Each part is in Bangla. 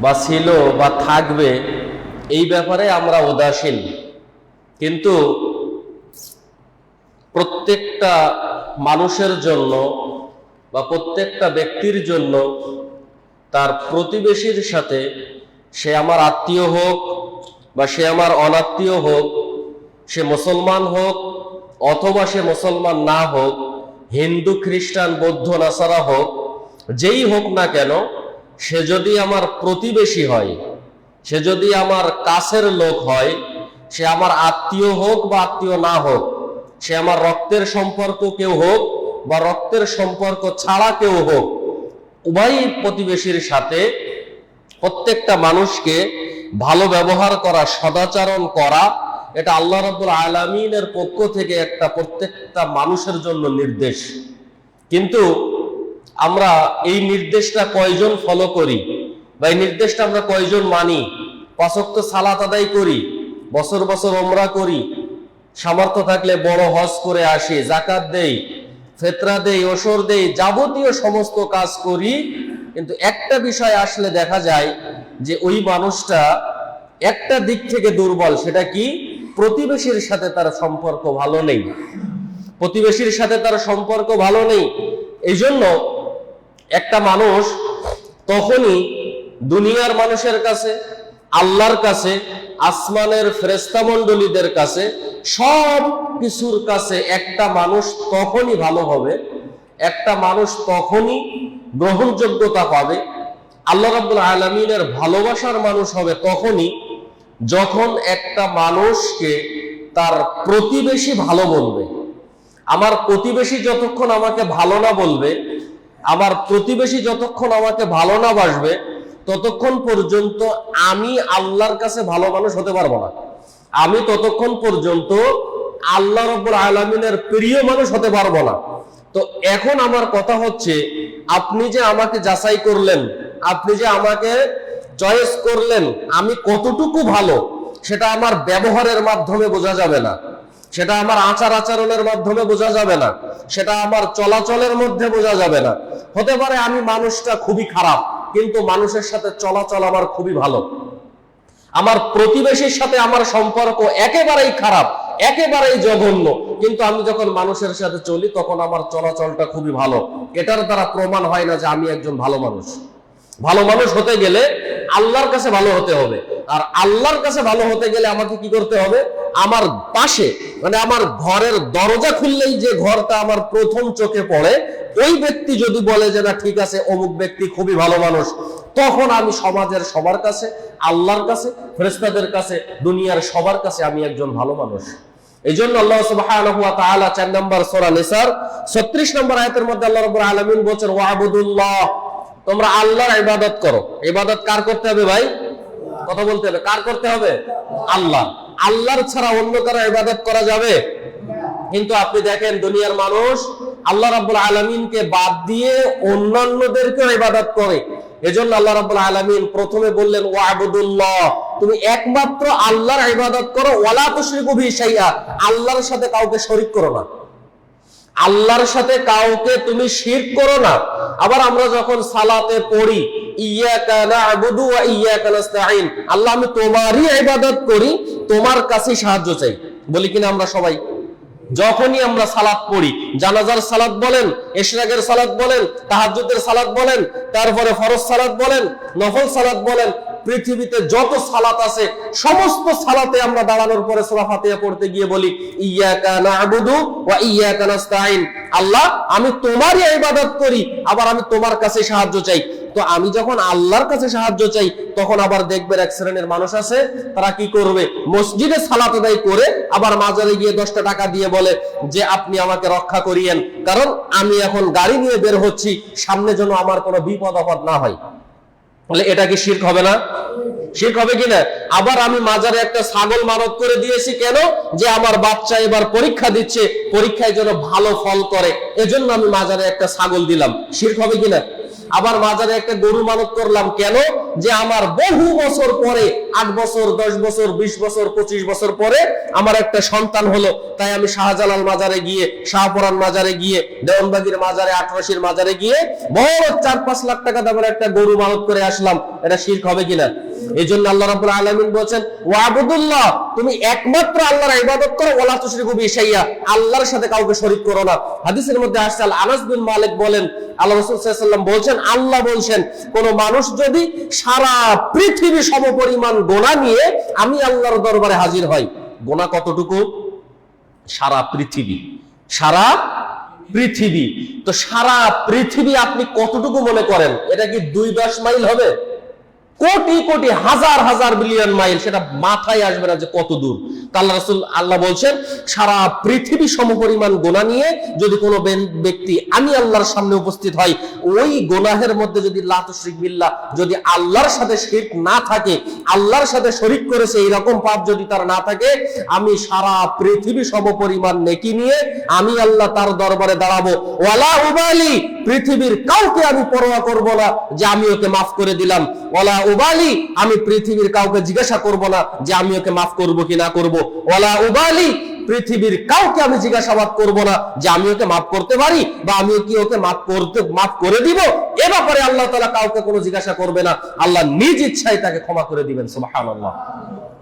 বা ছিল বা থাকবে এই ব্যাপারে আমরা উদাসীন। কিন্তু প্রত্যেকটা মানুষের জন্য বা প্রত্যেকটা ব্যক্তির জন্য তার প্রতিবেশীর সাথে, সে আমার আত্মীয় হোক বা সে আমার অনাত্মীয় হোক, সে মুসলমান হোক অথবা সে মুসলমান না হোক, হিন্দু খ্রিস্টান বৌদ্ধ নাসারা হোক, যেই হোক না কেন, সে যদি আমার প্রতিবেশী হয়, সে যদি আমার কাছের লোক হয়, সে আমার আত্মীয় হোক বা আত্মীয় না হোক, সে আমার রক্তের সম্পর্ক কেউ হোক বা রক্তের সম্পর্ক ছাড়া কেউ হোক, উভয় প্রতিবেশীর সাথে প্রত্যেকটা মানুষকে ভালো ব্যবহার করা, সদাচরণ করা, এটা আল্লাহ রাব্বুল আলামিনের পক্ষ থেকে একটা প্রত্যেকটা মানুষের জন্য নির্দেশ। কিন্তু আমরা এই নির্দেশটা কয়জন ফলো করি বা এই নির্দেশটা আমরা কয়জন মানি? 5 ওয়াক্ত সালাত আদায় করি, বছর বছর ওমরা করি, সামর্থ্য থাকলে বড় হজ করে আসি, যাকাত দেই, ফিতরা দেই, ওসর দেই, যাবতীয় সমস্ত কাজ করি। কিন্তু একটা বিষয় আসলে দেখা যায় যে ওই মানুষটা একটা দিক থেকে দুর্বল। সেটা কি? প্রতিবেশীর সাথে তার সম্পর্ক ভালো নেই, প্রতিবেশীর সাথে তার সম্পর্ক ভালো নেই। এই জন্য একটা মানুষ তখনই দুনিয়ার মানুষের কাছে, আল্লাহর কাছে, আসমানের ফেরেশতা মণ্ডলীদের কাছে, সব কিছুর কাছে একটা মানুষ তখনই ভালো হবে, একটা মানুষ তখনই গ্রহণযোগ্যতা পাবে, আল্লাহ রাব্বুল আলামিনের ভালোবাসার মানুষ হবে তখনই যখন একটা মানুষকে তার প্রতিবেশী ভালো বলবে। আমার প্রতিবেশী যতক্ষণ আমাকে ভালো না বলবে, আমার প্রতিবেশী যতক্ষণ আমাকে ভালো না বাসবে, ততক্ষণ পর্যন্ত আমি আল্লাহর কাছে ভালো মানুষ হতে পারবো না। আমি ততক্ষণ পর্যন্ত আল্লাহ রাব্বুল আলামিনের প্রিয় মানুষ হতে পারবো না। তো এখন আমার কথা হচ্ছে, আপনি যে আমাকে যাচাই করলেন, আপনি যে আমাকে চয়েস করলেন, আমি কতটুকু ভালো সেটা আমার ব্যবহারের মাধ্যমে বোঝা যাবে না, সেটা আমার আচার আচরণের মাধ্যমে বোঝা যাবে না, সেটা আমার চলাচলের মধ্যে বোঝা যাবে না। হতে পারে আমি মানুষটা খুবই খারাপ, কিন্তু মানুষের সাথে চলাচল আমার খুবই ভালো। আমার প্রতিবেশীর সাথে আমার সম্পর্ক একেবারেই খারাপ, একেবারেই জঘন্য, কিন্তু আমি যখন মানুষের সাথে চলি তখন আমার চলাচলটা খুবই ভালো। এটার দ্বারা প্রমাণ হয় না যে আমি একজন ভালো মানুষ। ভালো মানুষ হতে গেলে আল্লাহর কাছে ভালো হতে হবে, আর আল্লাহর কাছে ভালো হতে গেলে আমাকে কি করতে হবে? আমার পাশে, মানে আমার ঘরের দরজা খুললেই যে ঘরটা আমার প্রথম চোখে পড়ে, ওই ব্যক্তি যদি বলে যে না ঠিক আছে অমুক ব্যক্তি খুবই ভালো মানুষ, তখন আমি সমাজের সবার কাছে, আল্লাহর কাছে, ফেরেশতাদের কাছে, দুনিয়ার সবার কাছে আমি একজন ভালো মানুষ। এই জন্য আল্লাহ সুবহানাহু ওয়া তাআলা 4 নম্বর সূরা নিসার 36 নম্বর আয়াতের মধ্যে আল্লাহ রাব্বুল আলামিন বলেন, ওয়াবুদুল্লাহ, তোমরা আল্লাহর ইবাদত করো। ইবাদত কার করতে হবে ভাই? কথা বলতে হবে, কার করতে হবে? আল্লাহ। আল্লাহর ছাড়া অন্য কারো ইবাদত করা যাবে? কিন্তু আপনি দেখেন দুনিয়ার মানুষ আল্লাহ রাব্বুল আলামিনকে বাদ দিয়ে অন্যান্যদেরকে ইবাদত করে। এজন্য আল্লাহ রাব্বুল আলামিন প্রথমে বললেন ওয়াবুদুল্লাহ, তুমি একমাত্র আল্লাহর ইবাদত করো, ওয়ালা তুশরিকু বিহি শাইআ, আল্লাহর সাথে কাউকে শরীক করো না, আল্লাহর সাথে কাউকে তুমি শিরক করো না। আবার আমরা যখন সালাতে পড়ি ইয়াকা না'বুদু ওয়া ইয়াকা নাস্তাঈন, আল্লাহ আমি তোমারই ইবাদত করি, তোমার কাছে সাহায্য চাই, বলি কিনা আমরা সবাই? যখনই আমরা সালাত পড়ি, জানাজার সালাত বলেন, ইশরাকের সালাত বলেন, তাহাজ্জুদের সালাত বলেন, তারপরে ফরজ সালাত বলেন, নফল সালাত বলেন, পৃথিবীতে যত সালাত আছে সমস্ত সালাতে আমরা দাঁড়ানোর পরে সূরা ফাতিহা পড়তে গিয়ে বলি ইয়াকা না'বুদু ওয়া ইয়াকা নাস্তাঈন, আল্লাহ আমি তোমারই ইবাদত করি, আবার আমি তোমার কাছে সাহায্য চাই। তো আমি যখন আল্লাহর কাছে সাহায্য চাই, তখন আবার দেখবেন এক শ্রেণীর মানুষ আছে, তারা কি করবে? মসজিদে সালাত আদায় করে আবার মাজারে গিয়ে 10টা টাকা দিয়ে বলে যে আপনি আমাকে রক্ষা করিয়েন, কারণ আমি এখন গাড়ি নিয়ে বের হচ্ছি, সামনে যেন আমার কোনো বিপদ আপদ না হয়। বলে এটা কি শিরক হবে না? শিরক হবে কিনা? আবার আমি মাজারে একটা ছাগল মানত করে দিয়েছি, কেন? যে আমার বাচ্চা এবার পরীক্ষা দিচ্ছে, পরীক্ষায় যেন ভালো ফল করে, এজন্য আমি মাজারে একটা ছাগল দিলাম। শিরক হবে কিনা? আবার মাজারে একটা গরু মানত করলাম, কেন? যে আমার বহু বছর পরে, 8 বছর, 10 বছর, 20 বছর, 25 বছর পরে আমার একটা সন্তান হলো, তাই আমি শাহজালাল মাজারে গিয়ে, শাহপুরান মাজারে গিয়ে, দেওয়ানবাগির মাজারে, আটরাশির মাজারে গিয়ে বড় 4-5 লাখ টাকা দামের একটা গরু মানত করে আসলাম। এটা শিরক হবে কিনা? এই জন্য আল্লাহ রাব্বুল আলামিন বলেছেন, ওয়াবুদুল্লাহ, তুমি একমাত্র আল্লাহর ইবাদত করো, ওয়ালা তুশরিকু বিহি শাইয়্যা, আল্লাহর সাথে কাউকে শরীক করো না। হাদিসের মধ্যে আসছে, আনাস বিন মালিক বলেন, আল্লাহ রাসূল সাল্লাল্লাহু আলাইহি ওয়াসাল্লাম বলেছেন, আল্লাহ বলেন, কোন মানুষ যদি সারা পৃথিবী সমপরিমাণ গুনাহ নিয়ে আমি আল্লাহর দরবারে হাজির হয়, গুনাহ কতটুকু? সারা পৃথিবী। সারা পৃথিবী। তো সারা পৃথিবী আপনি কতটুকু মনে করেন? এটা কি 2-10 মাইল হবে? কোটি কোটি, হাজার হাজার বিলিয়ন মাইল, সেটা মাথায় আসবে না যে কত দূর। আল্লাহ রাসূল, আল্লাহ বলছেন, সারা পৃথিবী সমপরিমাণ গুনাহ নিয়ে যদি কোনো ব্যক্তি আমি আল্লাহর সামনে উপস্থিত হয়, ওই গুনাহের মধ্যে যদি লা তুশরিক বিল্লাহ, যদি আল্লাহর সাথে শিরক না থাকে, আল্লাহর সাথে শরীক করেছে এরকম পাপ যদি তার না থাকে, আমি সারা পৃথিবী সমপরিমাণ নেকি নিয়ে আমি আল্লাহ তার দরবারে দাঁড়াবো। ওয়ালা উবালি, পৃথিবীর কাউকে আমি পরোয়া করব না যে আমি ওকে মাফ করে দিলাম। ওয়ালা উবালি, আমি পৃথিবীর কাউকে জিজ্ঞাসা করব না যে আমি ওকে মাফ করব কি না করব। ওয়ালা উবালি, পৃথিবীর কাউকে আমি জিজ্ঞাসাবাদ করব না যে আমি ওকে মাফ করতে পারি বা আমি কি ওকে মাফ করে দিব। এ ব্যাপারে আল্লাহ তাআলা কাউকে কোনো জিজ্ঞাসা করবে না, আল্লাহ নিজ ইচ্ছায় তাকে ক্ষমা করে দিবেন। সুবহানাল্লাহ।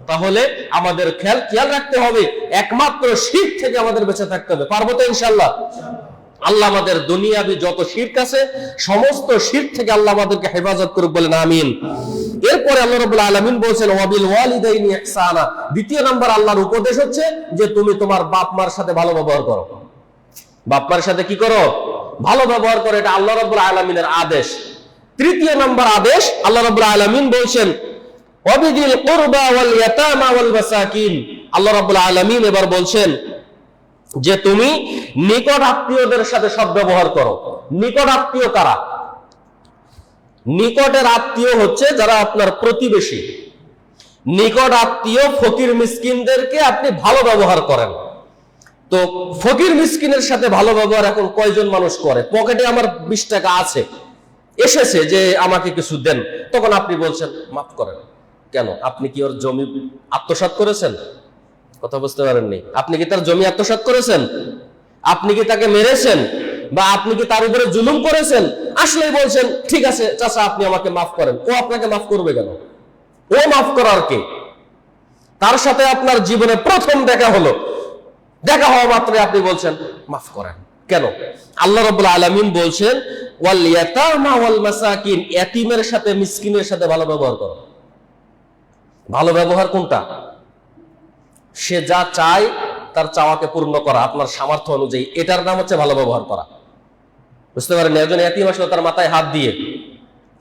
তাহলে আমাদের খেয়াল রাখতে হবে, একমাত্র শিরক থেকে আমাদের বেঁচে থাকতে হবে। পারবো তো ইনশাআল্লাহ? আল্লাহ আমাদের দুনিয়াবি যত শিরক আছে সমস্ত শিরক থেকে আল্লাহ আমাদেরকে হেফাজত করুক, বলেন আমিন। এরপরে আল্লাহ রাব্বুল আলামিন বলেছেন, ওয়াবিল ওয়ালিদাইনি ইহসানা, দ্বিতীয় নাম্বার আল্লাহর উপদেশ হচ্ছে যে তুমি তোমার বাপ মার সাথে ভালো ব্যবহার করো। বাপ মার সাথে কি করো? ভালো ব্যবহার করো, এটা আল্লাহ রাব্বুল আলামিনের আদেশ। তৃতীয় নাম্বার আদেশ, আল্লাহ রাব্বুল আলামিন বলেছেন, ওয়াবিদিল কুরবা ওয়াল ইয়াতামা ওয়াল মাসাকিন, আল্লাহ রাব্বুল আলামিন এবার বলছেন যে তুমি নিকট আত্মীয়দের সাথে সদ্ব্যবহার করো। নিকট আত্মীয় কারা? নিকটের আত্মীয় হচ্ছে যারা আপনার প্রতিবেশী। নিকট আত্মীয় ফকির মিসকিনদেরকে আপনি ভালো ব্যবহার করেন। তো ফকির মিসকিনের সাথে ভালো ব্যবহার এখন কয়জন মানুষ করে? পকেটে আমার 20 টাকা আছে, এসেছে যে আমাকে কিছু দেন, তখন আপনি বলছেন মাফ করেন। কেন? আপনি কি ওর জমি আত্মসাৎ করেছেন? কথা বুঝতে পারেননি। আপনি কি তার জমি আত্মসাৎ করেছেন? আপনি কি তাকে মেরেছেন? বা আপনি কি তার উপরে জুলুম করেছেন? আসলেই বলছেন ঠিক আছে চাচা আপনি আমাকে মাফ করেন। ও আপনাকে মাফ করবে কেন? ও মাফ করার কে? তার সাথে আপনার জীবনে প্রথম দেখা হলো, দেখা হওয়া মাত্রই আপনি বলছেন মাফ করেন। কেন? আল্লাহ রাব্বুল আলামিন বলছেন, ওয়াল ইয়াতামা ওয়াল মাসাকিন, এতিমের সাথে মিসকিনের সাথে ভালো ব্যবহার করো। ভালো ব্যবহার কোনটা? সে যা চায় তার চাওয়াকে পূর্ণ করা আপনার সামর্থ্য অনুযায়ী, এটার নাম হচ্ছে ভালো ব্যবহার করা। বুঝতে পারেন? একজন এতিম আসলে তার মাথায় হাত দিয়ে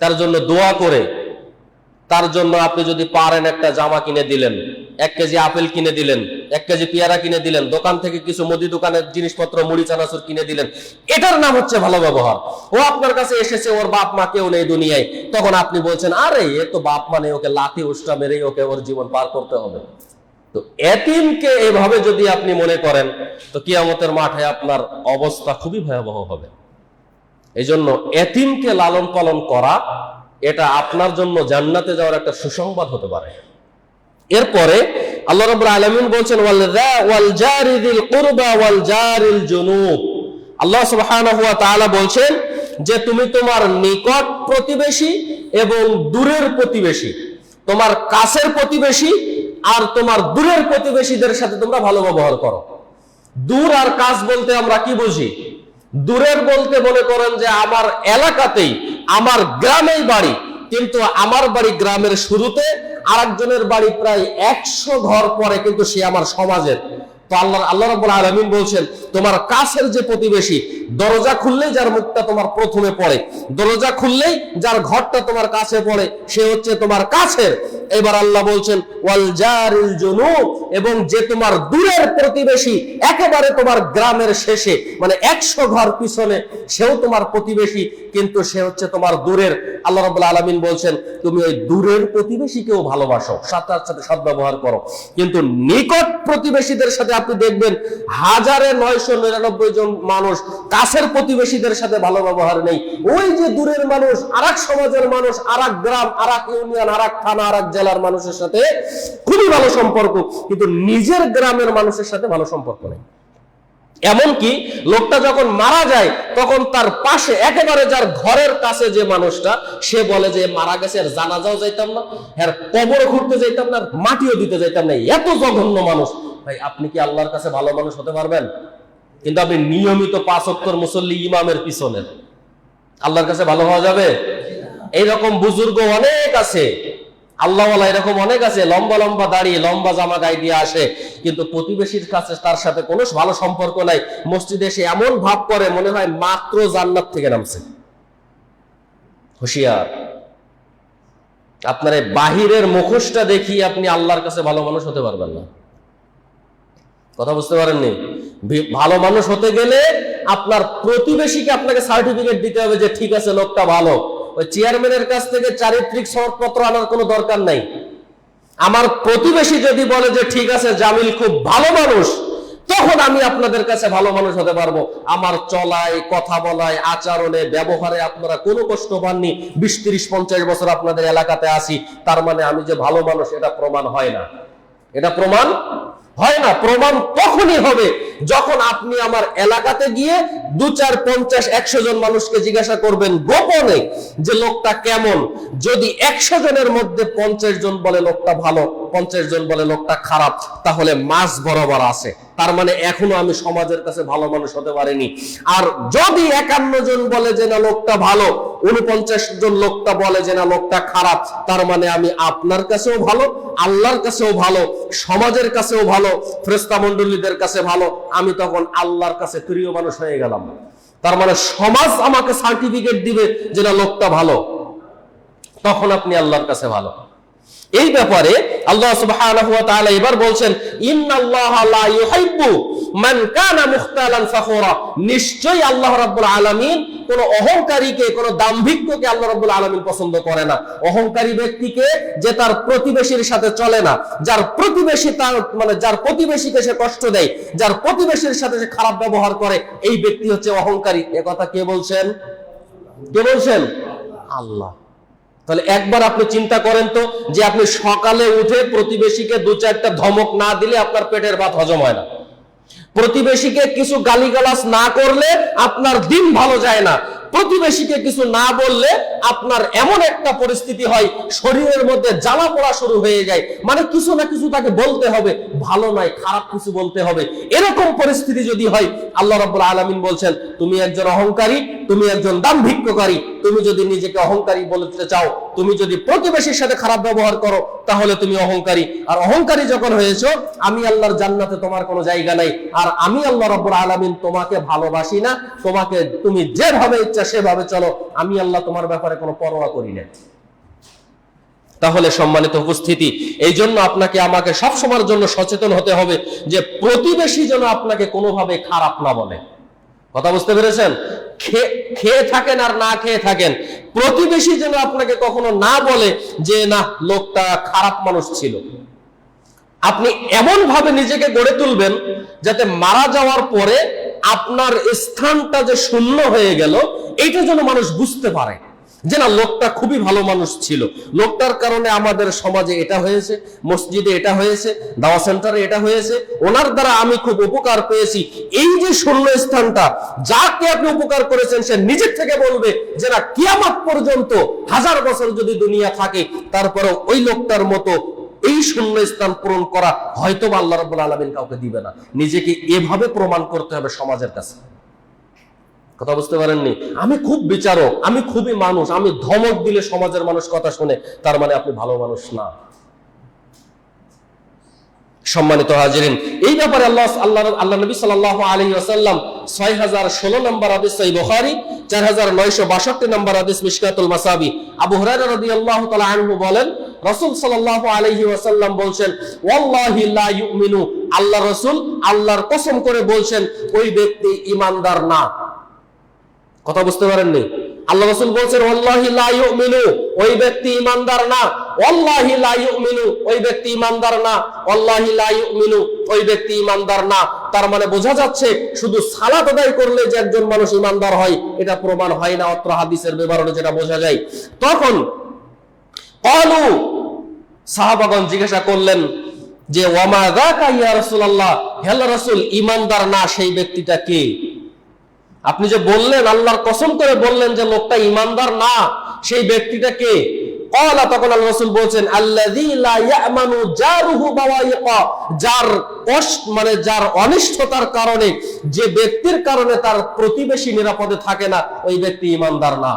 তার জন্য দোয়া করে, তার জন্য আপনি যদি পারেন একটা জামা কিনে দিলেন, 1 কেজি আপেল কিনে দিলেন, 1 কেজি পেয়ারা কিনে দিলেন, দোকান থেকে কিছু মুদি দোকানের জিনিসপত্র, মুড়ি চানাচুর কিনে দিলেন, এটার নাম হচ্ছে ভালো ব্যবহার। ও আপনার কাছে এসেছে, ওর বাপ মা কেউ নেই দুনিয়ায়, তখন আপনি বলছেন আরে এ তো বাপ মা নেই, ওকে লাথি উষ্টা মেরেই ওকে ওর জীবন পার করতে হবে। তো এতিমকে এভাবে যদি আপনি মনে করেন তো কিয়ামতের মাঠে আপনার অবস্থা খুবই ভয়াবহ হবে। এই জন্য এতিমকে লালন পালন করা, এটা আপনার জন্য জান্নাতে যাওয়ার একটা সুসংবাদ হতে পারে। এরপরে আল্লাহ রাব্বুল আলামিন বলছেন, ওয়াল জারিদিল কুরবা ওয়াল জারিল জুনুব, আল্লাহ সুবহানাহু ওয়া তাআলা বলছেন যে তুমি তোমার নিকট প্রতিবেশী এবং দূরের প্রতিবেশী, তোমার কাছের প্রতিবেশী আর তোমার দূরের প্রতিবেশীদের সাথে তোমরা ভালো ব্যবহার করো। দূর আর কাছ বলতে আমরা কি বুঝি? দূরের বলতে মনে করেন যে আমার এলাকাতেই, আমার গ্রামেই বাড়ি, কিন্তু আমার বাড়ি গ্রামের শুরুতে, আরেকজনের বাড়ি প্রায় 100 ঘর পরে, কিন্তু সে আমার সমাজের। তো আল্লাহ রাব্বুল আলামিন বলছেন তোমার কাছের যে প্রতিবেশী, দরজা খুললেই যার মুখটা তোমার প্রথমে পড়ে, দরজা খুললেই যার ঘরটা তোমার কাছে পড়ে, সে হচ্ছে তোমার কাছের। এবার আল্লাহ বলছেন ওয়াল জারিল জুনুব, এবং যে তোমার দূরের প্রতিবেশী, একেবারে তোমার গ্রামের শেষে, মানে 100 ঘর পিছনে, সেও তোমার প্রতিবেশী, কিন্তু সে হচ্ছে তোমার দূরের। আল্লাহ রাব্বুল আলামিন বলছেন তুমি ওই দূরের প্রতিবেশীকেও ভালোবাসো, সাথে সাথে সদ্ব্যবহার করো। কিন্তু নিকট প্রতিবেশীদের সাথে আপনি দেখবেন 1999 জন মানুষ কাছের প্রতিবেশীদের সাথে ভালো ব্যবহার নেই। ওই যে দূরের মানুষ, আরেক সমাজের মানুষ, আরেক গ্রাম, আরেক ইউনিয়ন, আরেক থানা, আরেক জেলার মানুষের সাথে খুবই ভালো সম্পর্ক, কিন্তু নিজের গ্রামের মানুষের সাথে ভালো সম্পর্ক নেই। এমনকি লোকটা যখন মারা যায় তখন তার পাশে একেবারে যার ঘরের কাছে যে মানুষটা, সে বলে যে মারা গেছে, আর জানাজাও যাইতাম না, আর কবর খুঁড়তে যাইতাম না, মাটিও দিতে যাইতাম না, এত জঘন্য মানুষ। ভাই আপনি কি আল্লাহর কাছে ভালো মানুষ হতে পারবেন? কিন্তু আপনি নিয়মিত 5 ওয়াক্তের মুসল্লি ইমামের পিছনে, আল্লাহর কাছে ভালো হওয়া যাবে? এইরকম বুজুর্গ অনেক আছে, আল্লাহওয়ালা এরকম অনেক আছে, লম্বা লম্বা দাড়ি, লম্বা জামা গায়ে দিয়ে আসে, কিন্তু প্রতিবেশীর কাছে তার সাথে কোনো ভালো সম্পর্ক নাই। মসজিদে এসে এমন ভাব করে মনে হয় মাত্র জান্নাত থেকে নামছে। হুঁশিয়ার, আপনার এই বাহিরের মুখোশটা দেখি আপনি আল্লাহর কাছে ভালো মানুষ হতে পারবেন না। কথা বুঝতে পারেননি? ভালো মানুষ হতে গেলে আপনার প্রতিবেশীকে আপনাকে সার্টিফিকেট দিতে হবে যে ঠিক আছে লোকটা ভালো। ওই চেয়ারম্যানের কাছ থেকে চারিত্রিক সনদপত্র আনার কোনো দরকার নাই। আমার প্রতিবেশী যদি বলে যে ঠিক আছে জামিল খুব ভালো মানুষ, তখন আমি আপনাদের কাছে ভালো মানুষ হতে পারবো। আমার চলায়, কথা বলায়, আচরণে, ব্যবহারে আপনারা কোনো কষ্ট পাননি, 20, 30, 50 বছর আপনাদের এলাকাতে আসি, তার মানে আমি যে ভালো মানুষ এটা প্রমাণ হয় না। এটা প্রমাণ হয় না। প্রমাণ তখনই হবে যখন আপনি আমার এলাকাতে গিয়ে 2, 4, 50, 100 জন মানুষকে জিজ্ঞাসা করবেন গোপনে যে লোকটা কেমন। যদি 100 জনের মধ্যে 50 জন বলে লোকটা ভালো, 50 জন বলে লোকটা খারাপ, তাহলে মাস বরাবর আছে, তার মানে এখনো আমি সমাজের কাছে ভালো মানুষ হতে পারিনি। আর যদি 51 জন বলে যে না লোকটা ভালো, 49 জন লোকটা বলে যে না লোকটা খারাপ, তার মানে আমি আপনার কাছেও ভালো, আল্লাহর কাছেও ভালো, সমাজের কাছেও ভালো, ফেরেশতা মণ্ডলীদের কাছে ভালো, আমি তখন আল্লাহর কাছে প্রিয় মানুষ হয়ে গেলাম। তার মানে সমাজ আমাকে সার্টিফিকেট দিবে যে না লোকটা ভালো, তখন আপনি আল্লাহর কাছে ভালো। এই ব্যাপারে আল্লাহ সুবহানাহু ওয়া তাআলা এবার বলছেন ইন্নাল্লাহা লা ইউহিব্বু মান কানা মুখতালান ফাখুরা, নিশ্চয়ই আল্লাহ রাব্বুল আলামিন কোন অহংকারীকে, কোন দাম্ভিককে আল্লাহ রাব্বুল আলামিন পছন্দ করে না। অহংকারী ব্যক্তিকে, যে তার প্রতিবেশীর সাথে চলে না, যার প্রতিবেশী তার মানে যার প্রতিবেশীকে সে কষ্ট দেয়, যার প্রতিবেশীর সাথে সে খারাপ ব্যবহার করে, এই ব্যক্তি হচ্ছে অহংকারী। এ কথা কে বলছেন? কে বলছেন? আল্লাহ। তাহলে একবার আপনি চিন্তা করেন তো, যে আপনি সকালে উঠে প্রতিবেশীকে 2-4টা ধমক না দিলে আপনার পেটের ভাত হজম হয় না, প্রতিবেশীকে কিছু গালিগালাজ না করলে আপনার দিন ভালো যায় না, প্রতিবেশীকে কিছু না বললে আপনার এমন একটা পরিস্থিতি হয় শরীরের মধ্যে জ্বালা পোড়া শুরু হয়ে যায়, মানে কিছু না কিছু তাকে বলতে হবে, ভালো নয় খারাপ কিছু বলতে হবে। এরকম পরিস্থিতি যদি হয়, আল্লাহ রাব্বুল আলামিন বলছেন তুমি একজন অহংকারী, তুমি একজন দাম্ভিককারী। তুমি যদি নিজেকে অহংকারী বলতে চাও, তুমি যদি প্রতিবেশীর সাথে খারাপ ব্যবহার করো, তাহলে তুমি অহংকারী। আর অহংকারী যখন হয়েছো, আমি আল্লাহর জান্নাতে তোমার কোনো জায়গা নাই। আর আমি আল্লাহ রাব্বুল আলামিন তোমাকে ভালোবাসি না, তোমাকে তুমি যেভাবে ইচ্ছা সেভাবে চলো, আমি আল্লাহ তোমার ব্যাপারে কোনো পরোয়া করি না। তাহলে সম্মানিত উপস্থিতি, এই জন্য আপনাকে আমাকে সবসময়ের জন্য সচেতন হতে হবে যে প্রতিবেশী যেন আপনাকে কোনোভাবে খারাপ না বলে। কথা বুঝতে পেরেছেন? খেয়ে থাকেন আর না খেয়ে থাকেন, প্রতিবেশী যেন আপনাকে কখনো না বলে যে না লোকটা খারাপ মানুষ ছিল। আপনি এমন ভাবে নিজেকে গড়ে তুলবেন যাতে মারা যাওয়ার পরে আপনার স্থানটা যে শূন্য হয়ে গেল, এইটা যেন মানুষ বুঝতে পারে যে না লোকটা খুবই ভালো মানুষ ছিল, লোকটার কারণে আমাদের সমাজে এটা হয়েছে, মসজিদে এটা হয়েছে, দাওয়া সেন্টারে এটা হয়েছে, ওনার দ্বারা আমি খুব উপকার পেয়েছি। এই যে শূন্য স্থানটা, যাকে আপনি উপকার করেছেন সে নিজের থেকে বলবে যে না কিয়ামত পর্যন্ত 1000 বছর যদি দুনিয়া থাকে, তারপরে ওই লোকটার মতো এই শূন্য স্থান পূরণ করা হয়তো আল্লাহ রাব্বুল আলামিন কাউকে দিবে না। নিজেকে এভাবে প্রমাণ করতে হবে সমাজের কাছে। কথা বুঝতে পারেননি? আমি খুব বিচারক, আমি খুবই মানুষ, আমি ধমক দিলে সমাজের মানুষ কথা শুনে, তার মানে আপনি ভালো মানুষ না। সম্মানিত হাজিরিন, এই ব্যাপারে আল্লাহ নবী সাল্লাল্লাহু আলাইহি ওয়াসাল্লাম 6016 নম্বর হাদিস সহিহ বুখারী, 4962 নম্বর হাদিস মিশকাতুল মাসাবি, আবু হুরায়রা রাদিয়াল্লাহু তাআলা আনহু বলেন রাসূল সাল্লাল্লাহু আলাইহি ওয়াসাল্লাম বলছেন ওয়াল্লাহি লা ইউমিনু, আল্লাহ রাসূল আল্লাহর কসম করে বলছেন ওই ব্যক্তি ঈমানদার না। কথা বুঝতে পারেননি? আল্লাহ রাসূল বলছেন ওয়াল্লাহি লা ইউমিনু, ওই ব্যক্তি ঈমানদার না। ওয়াল্লাহি লা ইউমিনু, ওই ব্যক্তি ঈমানদার না। ওয়াল্লাহি লা ইউমিনু, ওই ব্যক্তি ঈমানদার না। তার মানে বোঝা যাচ্ছে শুধু সালাত আদায় করলে যে একজন মানুষ ঈমানদার হয় এটা প্রমাণ হয় না, অত্র হাদিসের বিবরণে যেটা বোঝা যায়। তখন ক্বালু, সাহাবাগণ জিজ্ঞাসা করলেন যে ওয়ামা যাকা ইয়া রাসূলুল্লাহ, হে আল্লাহর রাসূল ঈমানদার না সেই ব্যক্তিটা কে? আপনি যে বললেন, আল্লাহর কসম করে বললেন যে লোকটা ঈমানদার না, সেই ব্যক্তিটা কে? ক্বালা, তখন আল্লাহ রাসূল বলেন আল্লাযী লা ইয়ামানু জারুহু বাওয়াইকা, যার কষ্ট মানে যার অনিষ্টতার কারণে, যে ব্যক্তির কারণে তার প্রতিবেশী নিরাপদে থাকে না, ওই ব্যক্তি ঈমানদার না।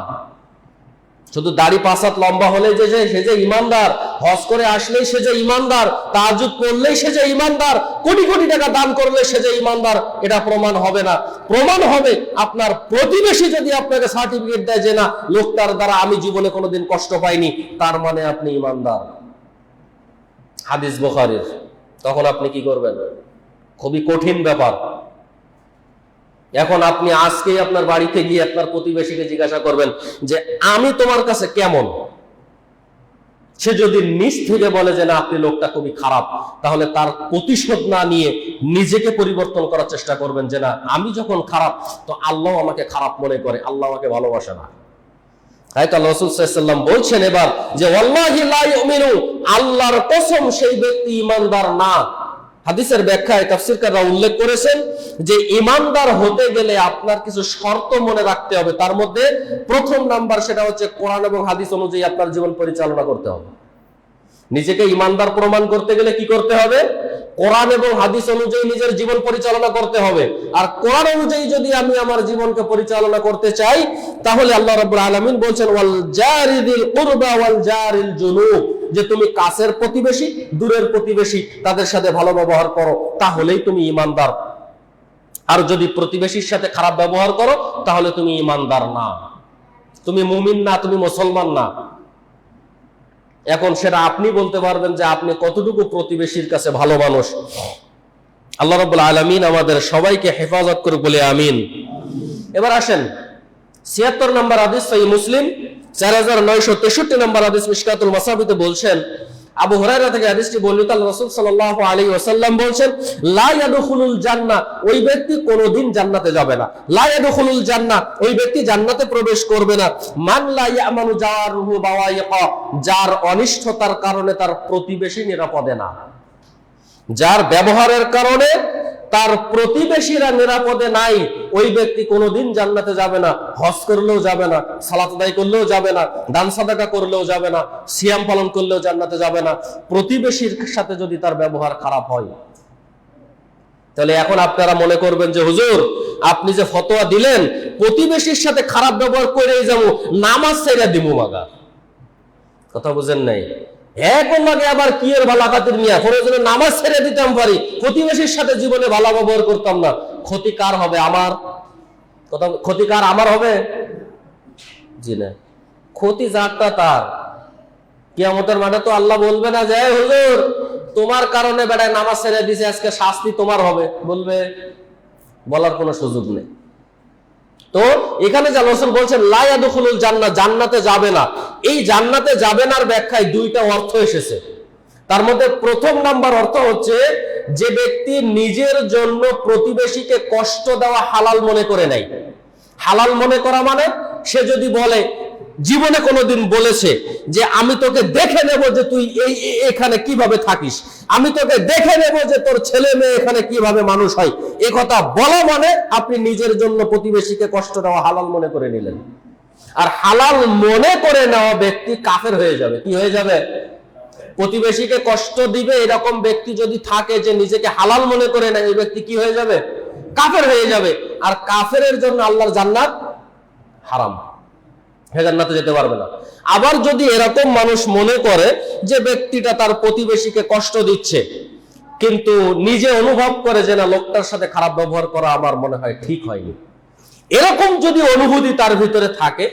শুধু দাড়ি পাঁচ হাত লম্বা হলে যে সে যে ঈমানদার, হজ করে আসলেই সে যে ঈমানদার, তাহাজ্জুদ পড়লেই সে যে ঈমানদার, কোটি কোটি টাকা দান করলে সে যে ঈমানদার, এটা প্রমাণ হবে না। প্রমাণ হবে আপনার প্রতিবেশী যদি আপনাকে সার্টিফিকেট দেয় যে না, লোকটার দ্বারা আমি জীবনে কোনোদিন কষ্ট পাইনি, তার মানে আপনি ঈমানদার। হাদিস বুখারীর। তখন আপনি কি করবেন? খুবই কঠিন ব্যাপার। এখন আপনি আজকেই আপনার বাড়িতে গিয়ে আপনার প্রতিবেশীকে জিজ্ঞাসা করবেন যে আমি তোমার কাছে কেমন। সে যদি নিজ থেকে বলে যে না আপনি লোকটা খুবই খারাপ, তাহলে তার প্রতিশোধ না নিয়ে নিজেকে পরিবর্তন করার চেষ্টা করবেন যে না, আমি যখন খারাপ তো আল্লাহ আমাকে খারাপ মনে করে, আল্লাহ আমাকে ভালোবাসে না। তাই তো রাসূল সাল্লাল্লাহু আলাইহি ওয়াসাল্লাম বলছেন এবার যে ওয়াল্লাহি লা ইউমিনু, আল্লাহর কসম সেই ব্যক্তি ঈমানদার না। হাদিসের ব্যাখ্যায় তাফসীরকাররা উল্লেখ করেছেন যে ঈমানদার হতে গেলে আপনার কিছু শর্ত মনে রাখতে হবে। তার মধ্যে প্রথম নাম্বার সেটা হচ্ছে কোরআন এবং হাদিস অনুযায়ী আপনার জীবন পরিচালনা করতে হবে। নিজেকে ঈমানদার প্রমাণ করতে গেলে কি করতে হবে? কোরআন এবং হাদিস অনুযায়ী নিজের জীবন পরিচালনা করতে হবে। আর কোরআন অনুযায়ী যদি আমি আমার জীবনকে পরিচালনা করতে চাই, তাহলে আল্লাহ রাব্বুল আলামিন বলেন ওয়াল জারিদিল কুরবা ওয়াল জারিল জুনুব, যে তুমি কাছের প্রতিবেশী, দূরের প্রতিবেশী, তাদের সাথে ভালো ব্যবহার করো, তাহলেই তুমি ঈমানদার। আর যদি প্রতিবেশীর সাথে খারাপ ব্যবহার করো, তাহলে তুমি ঈমানদার না, তুমি মুমিন না, তুমি মুসলমান না। এখন সেটা আপনি বলতে পারবেন যে আপনি কতটুকু প্রতিবেশীর কাছে ভালো মানুষ। আল্লাহ রাব্বুল আলামিন আমাদের সবাইকে হেফাজত করে বলে আমিন। এবার আসেন ৭৬ নম্বর হাদিস, সহিহ মুসলিম ৪৯৬৩ নম্বর হাদিস, মিশকাতুল মাসাবিতে বলছেন, আবু হুরায়রা থেকে হাদিসটি বর্ণিত, আল্লাহ রাসূল সাল্লাল্লাহু আলাইহি ওয়াসাল্লাম বলেন লা ইয়াদখুলুল জান্নাহ, ওই ব্যক্তি কোনোদিন জান্নাতে যাবে না। লা ইয়াদখুলুল জান্নাহ, ওই ব্যক্তি জান্নাতে প্রবেশ করবে না। মান লা ইয়ামানু জারুহু বাওয়াইকা, যার অনিষ্টতার কারণে তার প্রতিবেশী নিরাপদে না, যার ব্যবহারের কারণে তার প্রতিবেশীরা নিরাপদে নাই, ওই ব্যক্তি কোনোদিন জান্নাতে যাবে না। হজ করলেও যাবে না, সালাত আদায় করলেও যাবে না, দান সাদাকা করলেও যাবে না, সিয়াম পালন করলেও জান্নাতে যাবে না, প্রতিবেশীর সাথে যদি তার ব্যবহার খারাপ হয়। তাহলে এখন আপনারা মনে করবেন যে হুজুর আপনি যে ফতোয়া দিলেন প্রতিবেশীর সাথে খারাপ ব্যবহার করেই যাবো, নামাজ ছেড়ে দিব মাগা। কথা বুঝেন নাই? এখন লাগে আবার কি এর ভালা খাতির নিয়ে প্রয়োজনে নামাজ ছেড়ে দিতাম পারি, প্রতিবেশীর সাথে জীবনে ভালো ব্যবহার করতাম না। ক্ষতি কার হবে? আমার। কথা, ক্ষতি কার? আমার হবে? জি না, ক্ষতি যারটা তার। কিয়ামতের মাঠে তো আল্লাহ বলবে না যে হুজুর তোমার কারণে বেড়ায় নামাজ ছেড়ে দিছে, আজকে শাস্তি তোমার হবে, বলবে? বলার কোনো সুযোগ নেই। তো এখানে যে রাসূল বলছেন লা ইয়াদখুলুল জান্নাহ, জান্নাতে যাবে না, এই জান্নাতে যাবে নার ব্যাখ্যায় দুইটা অর্থ এসেছে। তার মধ্যে প্রথম নাম্বার অর্থ হচ্ছে যে ব্যক্তি নিজের জন্য প্রতিবেশীকে কষ্ট দেওয়া হালাল মনে করে নেয়। হালাল মনে করা মানে সে যদি বলে, জীবনে কোনোদিন বলেছে যে আমি তোকে দেখে নেব যে তুই এখানে কিভাবে থাকিস, আমি তোকে দেখে নেব যে তোর ছেলে মেয়ে এখানে কিভাবে মানুষ হয়, এ কথা বলা মানে আপনি নিজের জন্য প্রতিবেশীকে কষ্ট দেওয়া হালাল মনে করে নিলেন। আর হালাল মনে করে নেওয়া ব্যক্তি কাফের হয়ে যাবে। কি হয়ে যাবে? প্রতিবেশীকে কষ্ট দিবে এরকম ব্যক্তি যদি থাকে যে নিজেকে হালাল মনে করে নেয়, এই ব্যক্তি কি হয়ে যাবে? কাফের হয়ে যাবে। আর কাফেরের জন্য আল্লাহর জান্নাত হারাম, হে জান্নাতে যেতে পারবে না। আবার যদি এরকম মানুষ মনে করে যে ব্যক্তিটা তার প্রতিবেশীকে কষ্ট দিচ্ছে, কিন্তু নিজে অনুভব করে যে না লোকটার সাথে খারাপ ব্যবহার করা আমার মনে হয় ঠিক হয়নি, এরকম যদি অনুভূতি তার ভিতরে থাকে,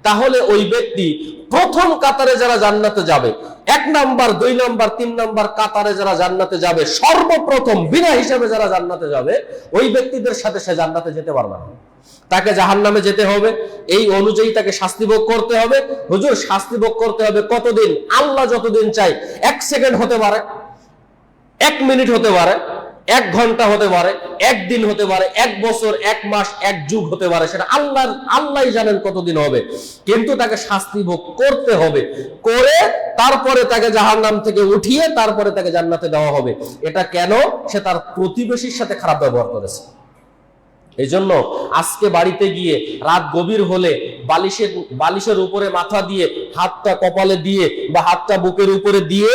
তাহলে ওই ব্যক্তি প্রথম কাতারে যারা জান্নাতে যাবে, 1 নাম্বার 2 নাম্বার 3 নাম্বার কাতারে যারা জান্নাতে যাবে, সর্বপ্রথম বিনা হিসাবে যারা জান্নাতে যাবে, ওই ব্যক্তিদের সাথে সে জান্নাতে যেতে পারবে না। তাকে জাহান্নামে যেতে হবে, এই অনুযায়ী তাকে শাস্তি ভোগ করতে হবে। হুজুর, শাস্তি ভোগ করতে হবে কতদিন? আল্লাহ যতদিন চাই। 1 সেকেন্ড হতে পারে, 1 মিনিট হতে পারে, 1 ঘন্টা হতে পারে, 1 দিন হতে পারে, 1 বছর, 1 মাস, 1 যুগ হতে পারে। সেটা আল্লাহই জানেন কতদিন হবে, কিন্তু তাকে শাস্তি ভোগ করতে হবে। করে তারপরে তাকে জাহান্নাম থেকে উঠিয়ে তারপরে তাকে জান্নাতে দেওয়া হবে। এটা কেন? সে তার প্রতিবেশীর সাথে খারাপ ব্যবহার করেছে। এই জন্য আজকে বাড়িতে গিয়ে রাত গভীর হলে বালিশের উপরে মাথা দিয়ে, হাতটা কপালে দিয়ে বা হাতটা বুকের উপরে দিয়ে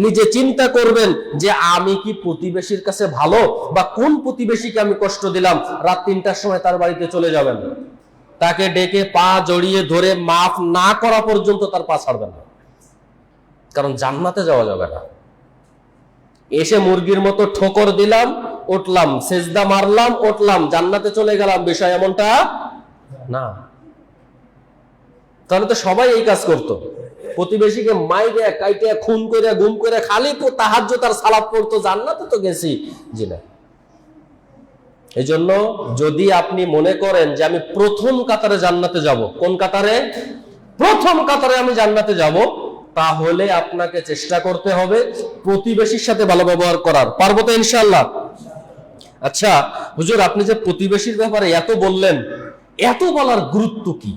নিজে চিন্তা করবেন যে আমি কি প্রতিবেশীর কাছে ভালো, বা কোন প্রতিবেশীকে আমি কষ্ট দিলাম। রাত 3টার সময় তার বাড়িতে চলে যাবেন, তাকে ডেকে পা জড়িয়ে ধরে মাফ না করা পর্যন্ত তার পা ছাড়বেন না, কারণ জান্নাতে যাওয়া যাবে না। এসে মুরগির মতো ঠোকর দিলাম, উঠলাম, সেজদা মারলাম, উঠলাম, জান্নাতে চলে গেলাম, বিষয় এমনটা না। তাহলে তো সবাই এই কাজ করতো, প্রতিবেশীকে মাইরে কাইটে খুন করে গুম করে খালি তাহাজ্জুদ আর সালাত পড়তো, জান্নাতে তো গেছি। জি না। এই জন্য যদি আপনি মনে করেন যে আমি প্রথম কাতারে জান্নাতে যাব, কোন কাতারে? প্রথম কাতারে আমি জান্নাতে যাব, তাহলে আপনাকে চেষ্টা করতে হবে প্রতিবেশীর সাথে ভালো ব্যবহার করার। পারবো তো ইনশাআল্লাহ? আচ্ছা হুজুর, আপনি যে প্রতিবেশীর ব্যাপারে এত বললেন, এত বলার গুরুত্ব কি?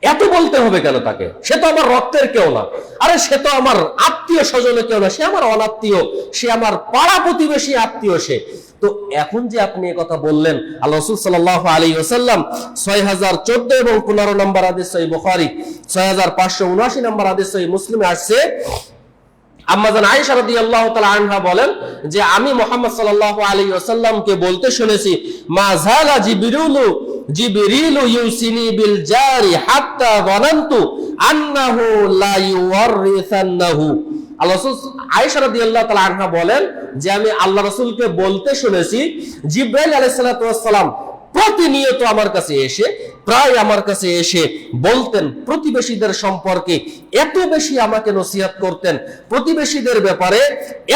এত বলতে হবে কেন তাকে? সে তো আমার রক্তের কেউ না। আরে সে তো আমার আত্মীয় স্বজনের কেউ না, সে আমার অনাত্মীয়, সে আমার পাড়া প্রতিবেশী আত্মীয়। সে তো এখন যে আপনি এই কথা বললেন, আল্লাহ রাসূল সাল্লাল্লাহু আলাইহি ওয়াসাল্লাম 6014 এবং 15 নম্বর হাদিস সহিহ বুখারী, 6579 নম্বর হাদিস সহিহ মুসলিমে আসছে, আম্মাজান আয়েশা রাদিয়াল্লাহু তাআলা আনহা বলেন যে আমি মুহাম্মদ সাল্লাল্লাহু আলাইহি ওয়াসাল্লামকে বলতে শুনেছি, মা যালা জিবরিলু ইউসিনি বিল জারি হাত্তা যানানতু আন্নাহু লা ইউওয়ারিসান্নাহু। আল্লাহ রাসূল আয়েশা রাদিয়াল্লাহু তাআলা আনহা বলেন যে আমি আল্লাহ রাসূলকে বলতে শুনেছি, জিবরাইল আলাইহিস সালাতু ওয়াস সালাম প্রতিনিয়ত আমার কাছে এসে, প্রায় আমার কাছে এসে বলতেন প্রতিবেশীদের সম্পর্কে, এত বেশি আমাকে নসিহত করতেন, প্রতিবেশীদের ব্যাপারে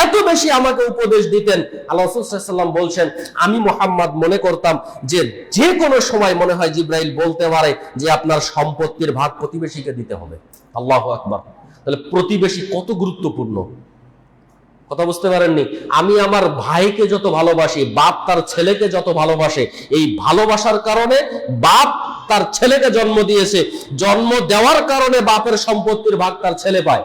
এত বেশি আমাকে উপদেশ দিতেন। আল্লাহ রাসূল সাল্লাল্লাহু আলাইহি ওয়াসাল্লাম বলছেন, আমি মুহাম্মদ মনে করতাম যে কোনো সময় মনে হয় জিবরাইল বলতে পারে যে আপনার সম্পত্তির ভাগ প্রতিবেশীকে দিতে হবে। আল্লাহু আকবার। তাহলে প্রতিবেশী কত গুরুত্বপূর্ণ, কথা বুঝতে পারেননি? আমি আমার ভাইকে যত ভালোবাসি, বাপ তার ছেলেকে যত ভালোবাসে, এই ভালোবাসার কারণে বাপ তার ছেলেকে জন্ম দিয়েছে, জন্ম দেওয়ার কারণে বাপের সম্পত্তির ভাগ তার ছেলে পায়।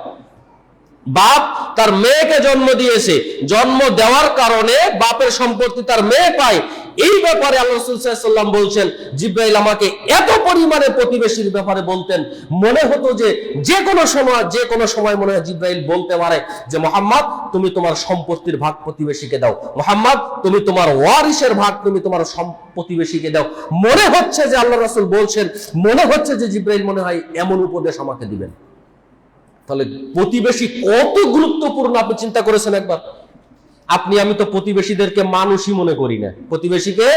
বাপ তার মেয়েকে জন্ম দিয়েছে, জন্ম দেওয়ার কারণে বাপের সম্পত্তি তার মেয়ে পায়। এই ব্যাপারে আল্লাহ রাসূল সাল্লাল্লাহু আলাইহি ওয়াসাল্লাম বলছেন, জিবরাইল আমাকে এত পরিমাণে প্রতিবেশীর ব্যাপারে বলতেন, মনে হতো যে কোনো সময় মনে হয় জিবরাইল বলতে পারে যে মুহাম্মদ তুমি তোমার সম্পত্তির ভাগ প্রতিবেশীকে দাও, মুহাম্মদ তুমি তোমার ওয়ারিসের ভাগ তুমি তোমার প্রতিবেশীকে দাও। মনে হচ্ছে যে আল্লাহ রাসূল বলছেন, মনে হচ্ছে যে জিবরাইল মনে হয় এমন উপদেশ আমাকে দিবেন। তাহলে প্রতিবেশী কত গুরুত্বপূর্ণ আপনি চিন্তা করেছেন একবার? আমি তো প্রতিবেশীদেরকে মানুষই মনে করি না, প্রতিবেশীকে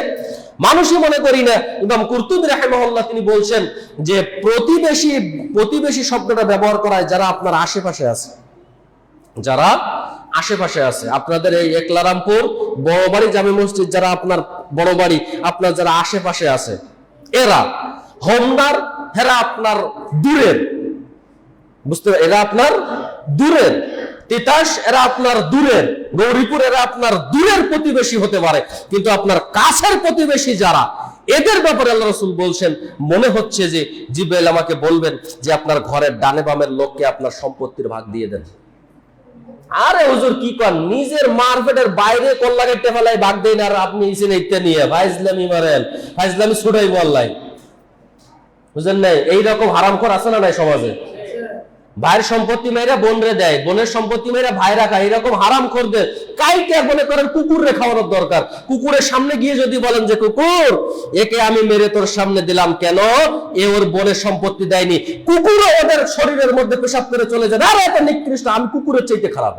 মানুষই মনে করি না। ইমাম কুরতুবী রাহিমাহুল্লাহ তিনি বলছেন যে প্রতিবেশী শব্দটা ব্যবহার করা হয় যারা আপনার আশেপাশে আছে, যারা আশেপাশে আছে। আপনাদের এই একলারামপুর বড় বাড়ি জামে মসজিদ যারা আপনার বড় বাড়ি, আপনার যারা আশেপাশে আছে, এরা হোমদার, এরা আপনার দূরের, বুঝতে পারেন? এরা আপনার দূরের। তিতাস এরা আপনার দূরের, গৌরীপুর এরা আপনার দূরের প্রতিবেশী হতে পারে, কিন্তু আপনার কাছের প্রতিবেশী যারা, এদের ব্যাপারে আল্লাহ রাসূল বলছেন, মনে হচ্ছে যে জিবরাইল আমাকে বলবেন যে আপনার ঘরের ডানে বামের লোককে আপনার সম্পত্তির ভাগ দিয়ে দেন। আরে হুজুর কি কন, নিজের মারফেটের বাইরে কল্লা কেটে ফেলায় ভাগ দেন, আর আপনি ইসে নেইতে নিয়ে ফাইজলামি মারেন, ফাইজলামি ছুটাই বললাই, বুঝলেন নাই? এইরকম হারামখোর আছে না নাই সমাজে? ভাইয়ের সম্পত্তি মেয়েরা বোনরে দেয়, বোনের সম্পত্তি মেয়েরা ভাইরা খায়, এরকম হারামখোরদের কাইতে মনে করেন কুকুরে খাওয়ানোর দরকার। কুকুরের সামনে গিয়ে যদি বলেন যে কুকুর একে আমি মেরে তোর সামনে দিলাম, কেন? এ ওর বোনের সম্পত্তি দেয়নি, কুকুরও ওদের শরীরের মধ্যে পেশাব করে চলে যায়, আরে এটা নিকৃষ্ট, আমি কুকুরের চাইতে খারাপ।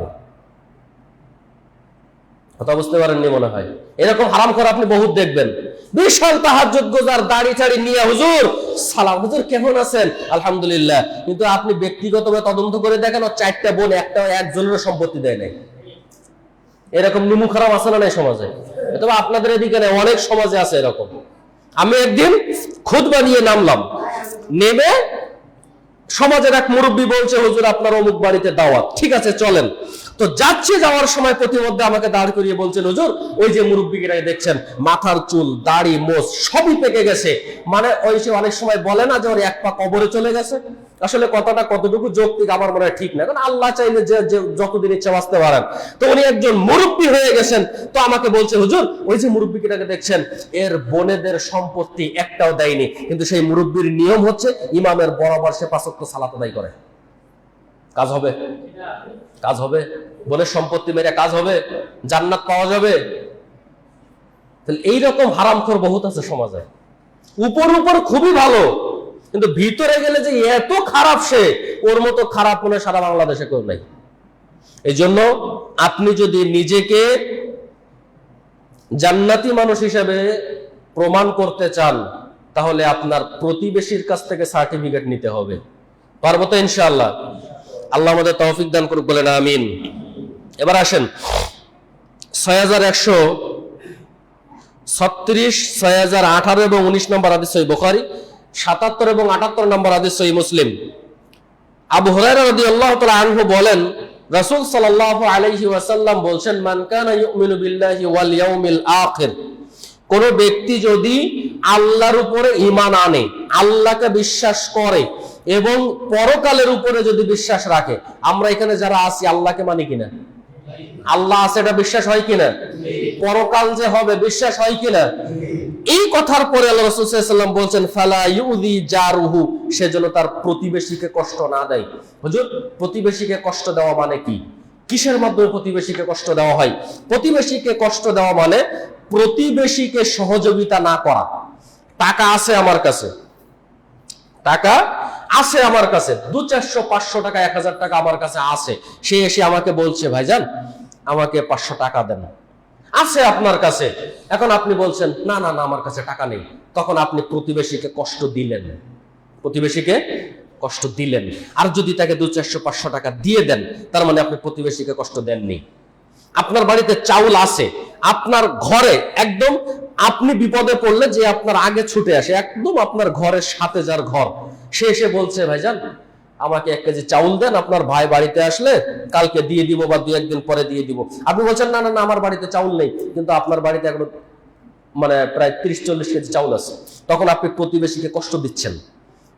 কথা বুঝতে পারেননি মনে হয়। এরকম হারামখোর আপনি বহুত দেখবেন, বিশাল তাহাজ্জুদ গুজার, দাড়ি টাড়ি নিয়ে, হুজুর সালাম, হুজুর কেমন আছেন, আলহামদুলিল্লাহ, কিন্তু আপনি ব্যক্তিগতভাবে তদন্ত করে দেখেন ও 4টা বোন একজনের সম্পত্তি দেয় নাই। এরকম নিমুখ হারাম আছে না নাই সমাজে? তবে আপনাদের এদিকে নেই, অনেক সমাজে আছে এরকম। আমি একদিন খুতবা নিয়ে নামলাম, নেমে সমাজের এক মুরব্বী বলছে, হুজুর আপনার অমুক বাড়িতে দাওয়াত, ঠিক আছে চলেন। তো যাচ্ছে, যাওয়ার সময় প্রতিমধ্যে আমাকে দাঁড় করিয়ে বলছেন, হুজুর ওই যে মুরব্বীরা দেখছেন মাথার চুল, দাড়ি, মোছ সবই পেকে গেছে, মানে ওই সে অনেক সময় বলে না যে ওর এক পা কবরে চলে গেছে। আসলে কথাটা কতটুকু যৌক্তিক আমার মনে হয় ঠিক না, কারণ আল্লাহ চাইলে যে যতদিন ইচ্ছা বাঁচতে পারেন। তো উনি একজন মুরব্বী হয়ে গেছেন, তো আমাকে বলছে, হুজুর ওই যে মুরব্বীটাকে দেখছেন এর বোনেদের সম্পত্তি একটাও দেয়নি, কিন্তু সেই মুরব্বীর নিয়ম হচ্ছে ইমামের বরাবর সে 5 ওয়াক্ত সালাত আদায় করে। কাজ হবে? কাজ হবে? বোনের সম্পত্তি মেরে কাজ হবে? জান্নাত পাওয়া যাবে? তাহলে এইরকম হারামখোর বহুত আছে সমাজে। উপর উপর খুবই ভালো, কিন্তু ভিতরে গেলে যে এত খারাপ, সে ওর মতো খারাপ মনে সারা বাংলাদেশে কেউ নাই। এই জন্য আপনি যদি নিজেকে জান্নাতি মানুষ হিসেবে প্রমাণ করতে চান, তাহলে আপনার প্রতিবেশীর কাছ থেকে সার্টিফিকেট নিতে হবে। পারবো তো ইনশাআল্লাহ? আল্লাহ আমাদের তৌফিক দান করুক, বলেন আমিন। এবার আসেন 6136, 6018 এবং 19 নম্বর হাদিস সহিহ বুখারী, 77 এবং 78 নম্বর হাদিস সহিহ মুসলিম। আবু হুরায়রা রাদিয়াল্লাহু তাআলা আনহু বলেন, রাসূল সাল্লাল্লাহু আলাইহি ওয়াসাল্লাম বলছেন, মান কানা ইউমিনু বিল্লাহি ওয়াল ইয়াউমিল আখির, কোন ব্যক্তি যদি আল্লাহর উপরে ঈমান আনে, আল্লাহকে বিশ্বাস করে এবং পরকালের উপরে যদি বিশ্বাস রাখে। আমরা এখানে যারা আছি আল্লাহকে মানি কিনা? আল্লাহ আছে এটা বিশ্বাস হয় কিনা? পরকাল যে হবে বিশ্বাস হয় কিনা? এই কথার পরে আল্লাহ রাসূল সাল্লাল্লাহু আলাইহি ওয়াসাল্লাম বলছেন, ফালা ইউযি জারুহু, সে যেন তার প্রতিবেশীকে কষ্ট না দেয়। হুজুর প্রতিবেশীকে কষ্ট দেওয়া মানে কি? কিসের মাধ্যমে প্রতিবেশীকে কষ্ট দেওয়া হয়? প্রতিবেশীকে কষ্ট দেওয়া মানে প্রতিবেশীকে সহযোগিতা না করা। টাকা আছে আমার কাছে, টাকা আছে আমার কাছে, 200, 400, 500 টাকা, 1000 টাকা আমার কাছে আছে, সে এসে আমাকে বলছে, ভাইজান আমাকে 500 টাকা দেন, আছে আপনার কাছে। এখন আপনি বলছেন, না না না আমার কাছে টাকা নেই, তখন আপনি প্রতিবেশীকে কষ্ট দিলেন, প্রতিবেশীকে কষ্ট দিলেন। আর যদি তাকে 200, 500 টাকা দিয়ে দেন, তার মানে আপনি প্রতিবেশীকে কষ্ট দেননি। আপনার বাড়িতে চাউল আছে, আপনার ঘরে একদম আপনি বিপদে পড়লে যে আপনার আগে ছুটে আসে, একদম আপনার ঘরের সাথে যার ঘর, সে এসে বলছে, ভাইজান আমাকে 1 কেজি চাউল দেন, আপনার ভাই বাড়িতে আসলে কালকে দিয়ে দিব বা 2-1 দিন পরে দিয়ে দিব। আপনি বলছেন, না না না আমার বাড়িতে চাউল নেই, কিন্তু আপনার বাড়িতে এখন মানে প্রায় 30-40 কেজি চাউল আছে। তখন আপনি প্রতিবেশীকে কষ্ট দিচ্ছেন।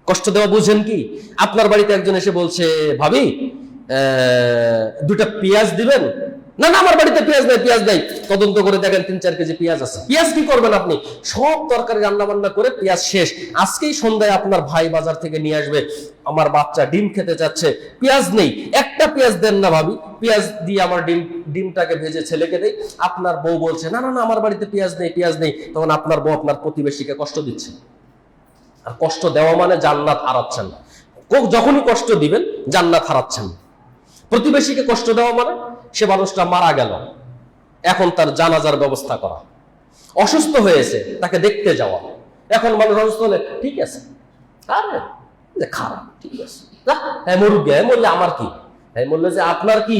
কষ্ট দেওয়া বুঝেন কি? আপনার বাড়িতে একজন এসে বলছে, ভাবি 2টা পেঁয়াজ দিবেন। না না আমার বাড়িতে পেঁয়াজ নাই, পেঁয়াজ নাই। তদন্ত করে দেখেন 3-4 কেজি পেঁয়াজ আছে। পেঁয়াজ কি করবেন আপনি? সব তরকারি রান্না বান্না করে পেঁয়াজ শেষ, আজকেই সন্ধ্যায় আপনার ভাই বাজার থেকে নিয়ে আসবে, আমার বাচ্চা ডিম খেতে যাচ্ছে, পেঁয়াজ নেই, একটা পেঁয়াজ দেন না ভাবি, পেঁয়াজ দিয়ে আমার ডিমটাকে ভেজে ছেলেকে দেই। আপনার বউ বলছে, না না না আমার বাড়িতে পেঁয়াজ নেই, পেঁয়াজ নেই। তখন আপনার বউ আপনার প্রতিবেশীকে কষ্ট দিচ্ছে। আর কষ্ট দেওয়া মানে জান্নাত হারাচ্ছেন। যখনই কষ্ট দিবেন জান্নাত হারাচ্ছেন। প্রতিবেশীকে কষ্ট দেওয়া মানে সে মানুষটা মারা গেল, এখন তার জানাজার ব্যবস্থা করা, অসুস্থ হয়েছে তাকে দেখতে যাওয়া। এখন মানুষ অসুস্থ হলে ঠিক আছে, আরে খারাপ, ঠিক আছে, হ্যাঁ মরুক গে, মরলে আমার কি, হ্যাঁ মরলে যে আপনার কি,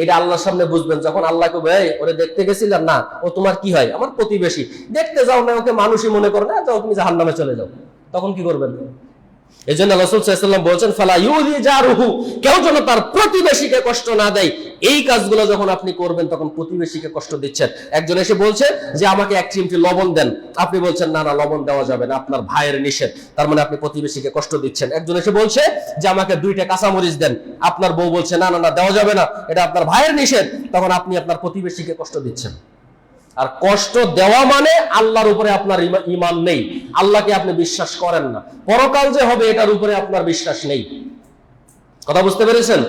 এটা আল্লাহর সামনে বুঝবেন। যখন আল্লাহকে ভাই ওরে দেখতে গেছিলাম, না ও তোমার কি হয়, আমার প্রতিবেশী, দেখতে যাও না, ওকে মানুষই মনে করো না, যাও তুমি জাহান্নামে চলে যাও, তখন কি করবেন? এই জন্য রাসূল সাল্লাল্লাহু আলাইহি ওয়াসাল্লাম বলেছেন, ফালা ইউযি জারুহু, কেউ যেন তার প্রতিবেশীকে কষ্ট না দেয়। এই কাজগুলো যখন আপনি করবেন তখন প্রতিবেশীকে কষ্ট দিচ্ছেন। একজন এসে বলছে যে আমাকে 1 চিমটি লবণ দেন, আপনি বলছেন না না লবণ দেওয়া যাবে না, আপনার ভাইয়ের নিষেধ, তার মানে আপনি প্রতিবেশীকে কষ্ট দিচ্ছেন। একজন এসে বলছে যে আমাকে 2টা কাঁচামরিচ দেন, আপনার বউ বলছে না না না দেওয়া যাবে না, এটা আপনার ভাইয়ের নিষেধ, তখন আপনি আপনার প্রতিবেশীকে কষ্ট দিচ্ছেন। আর কষ্ট দেওয়া মানে আল্লাহর উপরে আপনার ঈমান নেই, আল্লাহকে আপনি বিশ্বাস করেন না, পরকাল যে হবে এটার উপরে আপনার বিশ্বাস নেই। কথা বুঝতে পেরেছেন?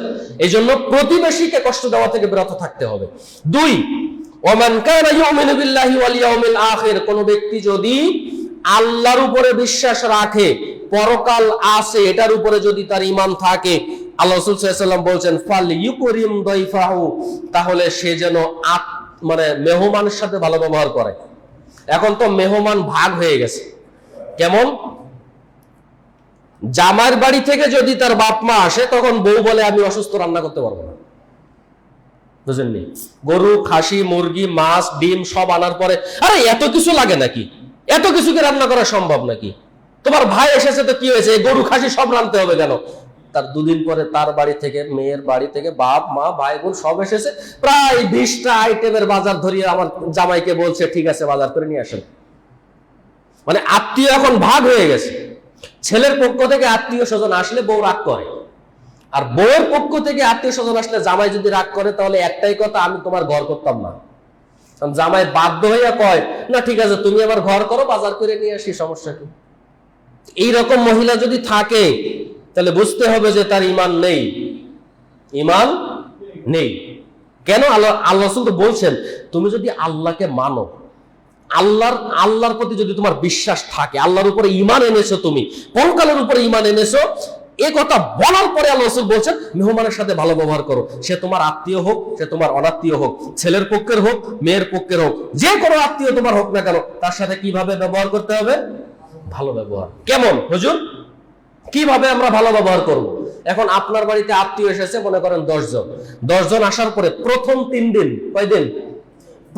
এই জন্য প্রতিবেশীকে কষ্ট দেওয়া থেকে বিরত থাকতে হবে। 2, ওমান কানা ইউমিনু বিল্লাহি ওয়াল ইয়াউমিল আখির, কোন ব্যক্তি যদি আল্লাহর উপরে বিশ্বাস রাখে, পরকাল আছে এটার উপরে যদি তার ঈমান থাকে, আল্লাহ রাসূল সাল্লাল্লাহু আলাইহি ওয়াসাল্লাম বলেন, ফাল ইউকরিম দাইফাহু, তাহলে সে যেন মানে মেহমানের সাথে ভালো ব্যবহার করে। এখন তো মেহমান ভাগ হয়ে গেছে। কেমন? জামাইয়ের বাড়ি থেকে যদি তার বাপ মা আসে, তখন বউ বলে আমি অসুস্থ, রান্না করতে পারবো না। বুঝেননি? গরু, খাসি, মুরগি, মাছ, ডিম সব আনার পরে আরে এত কিছু লাগে নাকি? এত কিছু কি রান্না করা সম্ভব নাকি? তোমার ভাই এসেছে তো কি হয়েছে, গরু খাসি সব রান্নতে হবে কেন? তার দুদিন পরে তার বাড়ি থেকে, মেয়ের বাড়ি থেকে বাপ মা ভাই বোন সব এসেছে, প্রায় 20টা আইটেমের বাজার ধরিয়ে আমার জামাইকে বলছে ঠিক আছে বাজার করে নিয়ে আসেন। মানে আত্মীয় এখন ভাগ হয়ে গেছে। ছেলের পক্ষ থেকে আত্মীয় স্বজন আসলে বউ রাগ করে, আর বউয়ের পক্ষ থেকে আত্মীয় স্বজন আসলে জামাই যদি রাগ করে, তাহলে একটাই কথা, আমি তোমার ঘর করতাম না। জামাই বাধ্য হইয়া কয় না ঠিক আছে তুমি আমার ঘর করো, বাজার করে নিয়ে আসি, সমস্যা কি? এইরকম মহিলা যদি থাকে তাহলে বুঝতে হবে যে তার ঈমান নেই, ঈমান নেই। কেন? আল্লাহ রাসূল তো বলছেন তুমি যদি আল্লাহকে মানো, আল্লাহর প্রতি যদি তোমার বিশ্বাস থাকে, আল্লাহর উপরে ঈমান এনেছো, তুমি পরকালের উপরে ঈমান এনেছো, এই কথা বলার পরে আল্লাহ রাসূল বলছেন মেহমানের সাথে ভালো ব্যবহার করো। সে তোমার আত্মীয় হোক, সে তোমার অনাত্মীয় হোক, ছেলের পক্ষের হোক, মেয়ের পক্ষের হোক, যে কোনো আত্মীয় তোমার হোক না কেন, তার সাথে কিভাবে ব্যবহার করতে হবে? ভালো ব্যবহার। কেমন হুজুর, কিভাবে আমরা ভালো ব্যবহার করব? এখন আপনার বাড়িতে আত্মীয় এসেছে, মনে করেন 10 জন। 10 জন আসার পরে প্রথম 3 দিন, কয়দিন?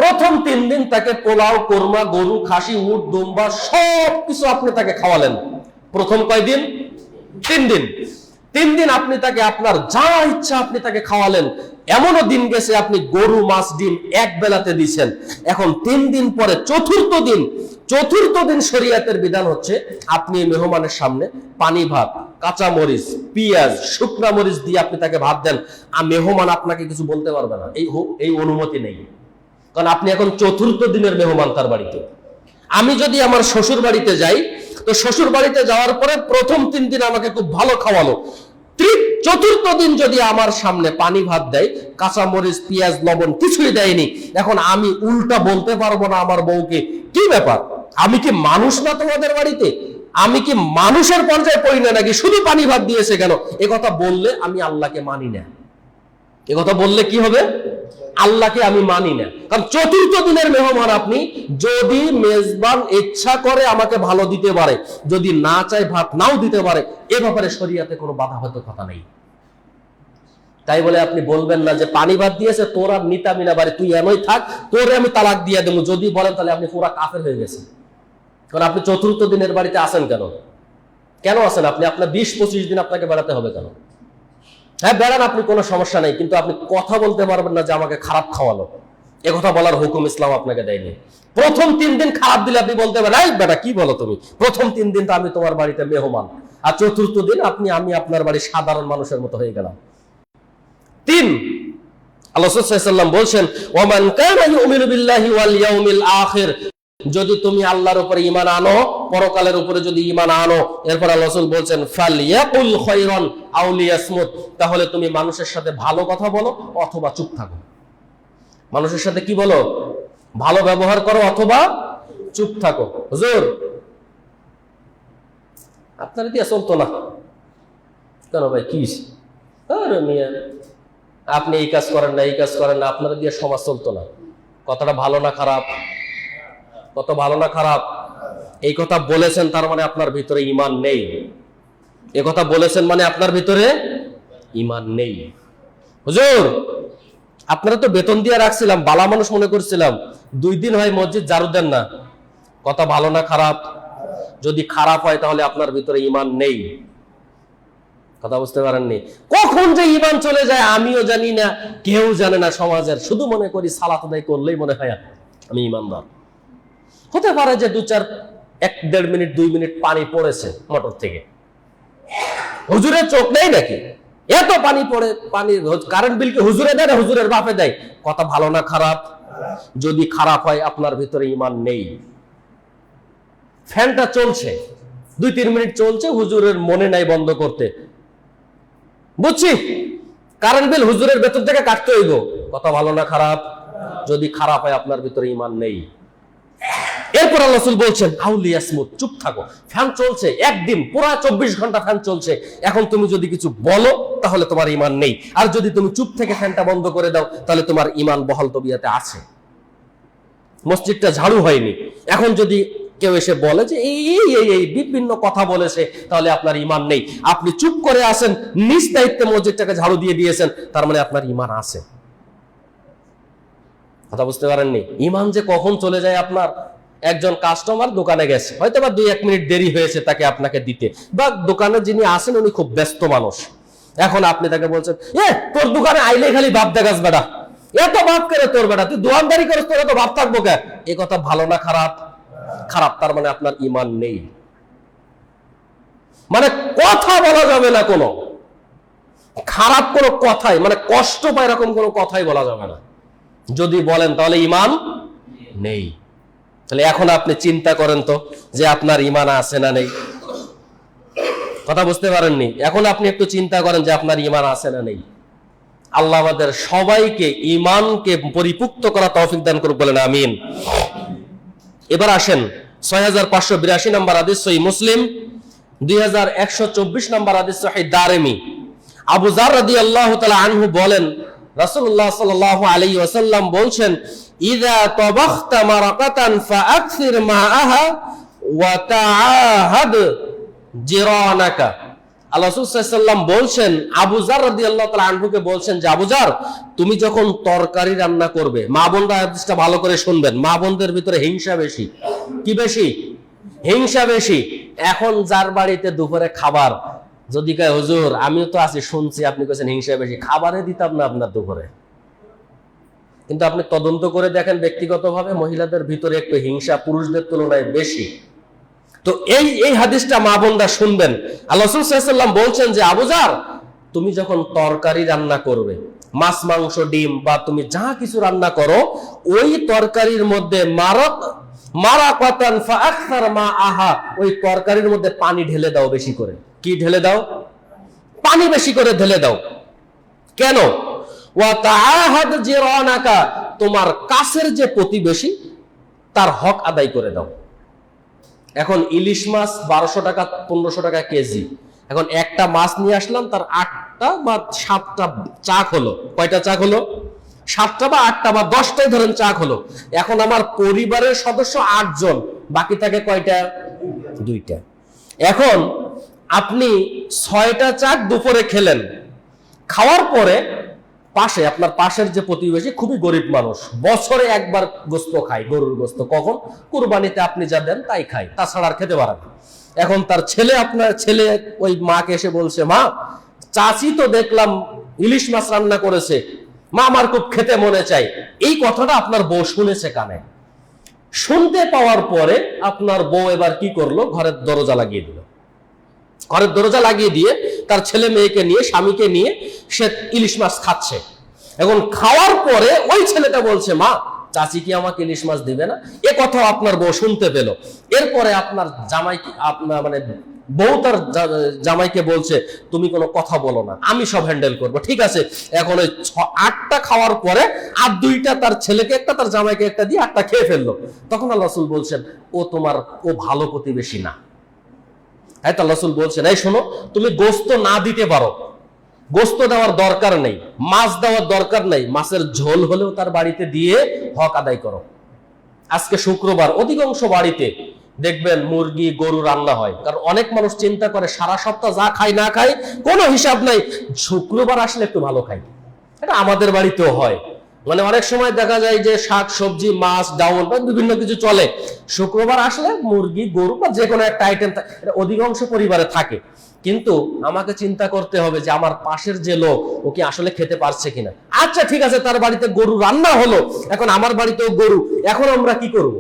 প্রথম 3 দিন তাকে পোলাও, কোরমা, গরু, খাসি, উট, দুম্বা সব কিছু আপনি তাকে খাওয়ালেন। প্রথম কয়দিন? 3 দিন। 3 দিন আপনি তাকে আপনার যা ইচ্ছা আপনি তাকে খাওয়ালেন। এমনও দিন গেছে আপনি গরু, মাছ, ডিম এক বেলাতে দিচ্ছেন। এখন 3 দিন পরে চতুর্থ দিন শরীয়তের বিধান হচ্ছে আপনি মেহমানের সামনে পানি ভাত, কাঁচা মরিচ, পেঁয়াজ, শুকনা মরিচ দিয়ে আপনি তাকে ভাত দেন, আর মেহমান আপনাকে কিছু বলতে পারবে না, এই অনুমতি নেই। কারণ আপনি এখন চতুর্থ দিনের মেহমান তার বাড়িতে। আমি যদি আমার শ্বশুর বাড়িতে যাই, তো শ্বশুর বাড়িতে যাওয়ার পরে প্রথম 3 দিন আমাকে খুব ভালো খাওয়ালো, চতুর্থ দিন যদি আমার সামনে পানি ভাত দেয়, কাঁচা মরিচ, পেঁয়াজ, লবণ কিছুই দেয়নি, এখন আমি উল্টা বলতে পারবো না আমার বউকে কি ব্যাপার, আমি কি মানুষ না তোমাদের বাড়িতে? আমি কি মানুষের পর্যায়ে পড়ি না নাকি, শুধু পানি ভাত দিয়েছে কেন? একথা বললে আমি আল্লাহকে মানি না। একথা বললে কি হবে? আল্লাহকে আমি মানি না। কারণ চতুর্থ দিনের মেহমান আপনি, যদি মেজবান ইচ্ছা করে আমাকে ভালো দিতে পারে, যদি না চায় ভাত নাও দিতে পারে, এ ব্যাপারে শরীয়তে কোনো বাধা হয়তো কথা নেই। তাই বলে আপনি বলবেন না যে পানি ভাত দিয়েছে তোর আর নিতামি না বাড়ি, তুই এমনই থাক, তোরে আমি তালাক দিয়ে দেবো, যদি বলেন তাহলে আপনি পুরা কাফের হয়ে গেছেন। কারণ আপনি চতুর্থ দিনের বাড়িতে আসেন কেন? কেন আসেন আপনি? আপনার 20-25 দিন আপনাকে বেড়াতে হবে কেন? হ্যাঁ বেড়ান আপনি, কোনো সমস্যা নেই, কিন্তু আপনি কথা বলতে পারবেন না যে আমাকে খারাপ খাওয়ালো। একথা বলার হুকুম ইসলাম আপনাকে দেয়নি। প্রথম 3 দিন খারাপ দিলে আপনি বলতে পারেন এই বেটা কি বলো তুমি, প্রথম 3 দিন তো আমি তোমার বাড়িতে মেহমান, আর চতুর্থ দিন আমি আপনার বাড়ির সাধারণ মানুষের মতো হয়ে গেলাম। 3, আল্লাহ রাসূল সাল্লাল্লাহু আলাইহি ওয়াসাল্লাম বলছেন ওয়ামান কানা ইউমিনু বিল্লাহি ওয়াল ইয়াউমিল আখির, যদি তুমি আল্লাহর উপরে ঈমান আনো, পরকালের উপরে যদি ঈমান আনো, এরপর আল্লাহ রাসূল বলছেন ফালইয়াকুল খায়রান আও লিয়াসমুত, তাহলে তুমি মানুষের সাথে ভালো কথা বলো অথবা চুপ থাকো। মানুষের সাথে কি বলো? ভালো ব্যবহার করো অথবা চুপ থাকো। হুজুর আপনার দিয়ে চলতো না কেন ভাই? কি আরে মিয়া আপনি এই কাজ করেন না, এই কাজ করেন না, আপনার দিয়ে সমাজ চলতো না। কথাটা ভালো না খারাপ? কত ভালো না খারাপ? এই কথা বলেছেন তার মানে আপনার ভিতরে ঈমান নেই। এই কথা বলেছেন মানে আপনার ভিতরে ঈমান নেই। হুজুর আপনারা তো বেতন দিয়ে রাখছিলাম, বালা মানুষ মনে করছিলাম, 2 দিন হয় মসজিদ ঝাড়ু দেন না। কথা ভালো না খারাপ? যদি খারাপ হয় তাহলে আপনার ভিতরে ঈমান নেই। কথা বুঝতে পারেননি? কখন যে ঈমান চলে যায় আমিও জানি না, কেউ জানে না সমাজের, শুধু মনে করি সালাত আদায় করলেই মনে হয় আমি ঈমানদার। হতে পারে যে 1-1.5 মিনিট 2 মিনিট পানি পড়েছে মোটর থেকে, হুজুরের চোখ নেই নাকি? এত পানি পড়ে, পানি কারেন্ট বিল কি হুজুরে দেয় না হুজুরের বাপে দেয়? কথা ভালো না খারাপ? যদি খারাপ হয় আপনার ভিতরে ঈমান নেই। ফ্যানটা চলছে 2-3 মিনিট চলছে, হুজুরের মনে নাই বন্ধ করতে, বুঝছি কারেন্ট বিল হুজুরের বেতন থেকে কাটতে হইব। কথা ভালো না খারাপ? যদি খারাপ হয় আপনার ভিতরে ঈমান নেই। এরপর আল্লাহ রাসূল বলছেন আউলিয়াসমুত, চুপ থাকো। ফ্যান চলছে একদিন পুরা 24 ঘন্টা ফ্যান চলছে, এখন তুমি যদি কিছু বলো তাহলে তোমার ঈমান নেই, আর যদি তুমি চুপ থেকে ফ্যানটা বন্ধ করে দাও তাহলে তোমার ঈমান বহাল তবিয়াতে আছে। মসজিদটা ঝাড়ু হয়নি। এখন যদি কেউ এসে বলে যে এই বিভিন্ন কথা বলেছে, তাহলে আপনার ঈমান নেই। আপনি চুপ করে আছেন, নিজ দায়িত্বে মসজিদটাকে ঝাড়ু দিয়ে দিয়েছেন, তার মানে আপনার ঈমান আছে। কথা বুঝতে পারেননি? ঈমান যে কখন চলে যায় আপনার। একজন কাস্টমার দোকানে গেছে, হয়তো বা 2-1 মিনিট দেরি হয়েছে তাকে আপনাকে দিতে, বা দোকানে যিনি আসেন উনি খুব ব্যস্ত মানুষ। এখন আপনি তাকে বলছেন, তোর দোকানে আইলে খালি ভাব দেখাস বেটা, এত ভাব করে তোর বেটা, তুই দোকানদারি করিস, তোর এত ভাব থাকবো কে? এ কথা ভালো না খারাপ? খারাপ। তার মানে আপনার ঈমান নেই। মানে কথা বলা যাবে না, কোনো খারাপ কোনো কথাই, মানে কষ্ট পায় এরকম কোনো কথাই বলা যাবে না। যদি বলেন তাহলে ঈমান নেই। তাহলে এখন আপনি চিন্তা করেন তো যে আপনার ঈমান আছে না নেই। কথা বুঝতে পারেননি? এখন আপনি একটু চিন্তা করেন যে আপনার ঈমান আছে না নেই। আল্লাহ আমাদের সবাইকে ঈমানকে পরিপুক্ত করা তৌফিক দান করুক, বলেন আমিন। এবার আসেন 6582 নম্বর হাদিস সহিহ মুসলিম, 2124 নম্বর হাদিস সহিহ দারিমি। আবু যার রাদিয়াল্লাহু তাআলা আনহু বলেন, রাসূলুল্লাহ সাল্লাল্লাহু আলাইহি ওয়াসাল্লাম বলছেন, ইযা তাবাখতা মারাকাতান ফাআকসির মাআহা ওয়া তাআহাদ জিরানাকা। আল্লাহ রাসূল সাল্লাল্লাহু আলাইহি ওয়াসাল্লাম বলছেন, আবু যার রাদিয়াল্লাহু তাআলা আনহুকে বলছেন যে, আবু যার, তুমি যখন তরকারি রান্না করবে, মা বোনরা হাদিসটা ভালো করে শুনবেন, মা বোনদের ভিতরে হিংসা বেশি। কি বেশি? হিংসা বেশি। এখন যার বাড়িতে দুপুরে খাবার, যদি কয় হুজুর আমিও তো আছি, শুনছি আপনি কইছেন হিংসা বেশি, খাবারে দিতাম না আপনার দুপুরে। কিন্তু আপনি তদন্ত করে দেখেন ব্যক্তিগতভাবে, মহিলাদের ভিতরে একটু হিংসা পুরুষদের তুলনায় বেশি। তো এই হাদিসটা মা বোনরা শুনবেন। আল্লাহ রাসূল সাল্লাল্লাহু আলাইহি ওয়াসাল্লাম বলছেন যে, আবু যার, তুমি যখন তরকারি রান্না করবে, মাছ মাংস ডিম বা তুমি যা কিছু রান্না করো, ওই তরকারির মধ্যে মারাকাতান ফাআকসার মাআহা, ওই তরকারির মধ্যে পানি ঢেলে দাও বেশি করে। কি ঢেলে দাও? পানি বেশি করে ঢেলে দাও। কেন? ওয়া তাআহাদ জিরানাকা, তোমার কাছের যে প্রতিবেশী তার হক আদায় করে দাও। এখন ইলিশ মাছ 1200 টাকা 1500 টাকা কেজি। এখন একটা মাছ নিয়ে আসলাম, তার 8টা বা 7টা চাক হলো। কয়টা চাক হলো? 7টা বা 8টা বা 10টাই ধরেন চাক হলো। এখন আমার পরিবারের সদস্য 8 জন, বাকি থাকে কয়টা? 2টা। এখন আপনি 6টা চাক দুপুরে খেলেন, খাওয়ার পরে পাশে আপনার পাশের যে প্রতিবেশী খুবই গরিব মানুষ, বছরে একবার গোস্ত খায়, গরুর গোস্ত। কখন? কুরবানিতে আপনি যা দেন তাই খায়, তাছাড়া আর খেতে পারে না। এখন তার ছেলে, আপনার ছেলে ওই মাকে এসে বলছে, মা, চাচি তো দেখলাম ইলিশ মাছ রান্না করেছে, মা আমার খুব খেতে মনে চাই। এই কথাটা আপনার বউ শুনেছে কানে। শুনতে পাওয়ার পরে আপনার বউ এবার কি করলো? ঘরের দরজা লাগিয়ে দিল। ঘরের দরজা লাগিয়ে দিয়ে তার ছেলে মেয়েকে নিয়ে, স্বামীকে নিয়ে সে ইলিশ মাছ খাচ্ছে। এখন খাওয়ার পরে ওই ছেলেটা বলছে, মা, চাচি কি আমাকে ইলিশ মাছ দিবে না? এ কথা আপনার বউ শুনতে পেল। এরপরে আপনার জামাই, আপনার মানে বউ তার জামাইকে বলছে, তুমি কোনো কথা বলো না, আমি সব হ্যান্ডেল করবো। ঠিক আছে। এখন ওই 8টা খাওয়ার পরে আর 2টা তার ছেলেকে একটা, তার জামাইকে একটা দিয়ে 8টা খেয়ে ফেললো। তখন আল্লাহ রাসূল বলছেন, ও ভালো প্রতিবেশী না। হ্যাঁ, আল্লাহ রাসূল বলছেন, এই শোনো, তুমি গোস্ত না দিতে পারো, গোস্ত দেওয়ার দরকার নেই, মাছ দেওয়ার দরকার নেই, মাছের ঝোল হলেও তার বাড়িতে দিয়ে হক আদায় করো। আজকে শুক্রবার, অধিকাংশ বাড়িতে দেখবেন মুরগি গরু রান্না হয়, কারণ অনেক মানুষ চিন্তা করে সারা সপ্তাহ যা খাই না খাই কোনো হিসাব নাই, শুক্রবার আসলে একটু ভালো খাই। এটা আমাদের বাড়িতেও হয়। মানে অনেক সময় দেখা যায় যে শাক সবজি মাছ ডাউল বা বিভিন্ন কিছু চলে, শুক্রবার আসলে মুরগি গরু বা যে কোনো একটা আইটেম এটা অধিকাংশ পরিবারে থাকে। কিন্তু আমাকে চিন্তা করতে হবে যে আমার পাশের যে লোক, ও কি আসলে খেতে পারছে কিনা। আচ্ছা ঠিক আছে, তার বাড়িতে গরু রান্না হলো, এখন আমার বাড়িতেও গরু, এখন আমরা কি করব?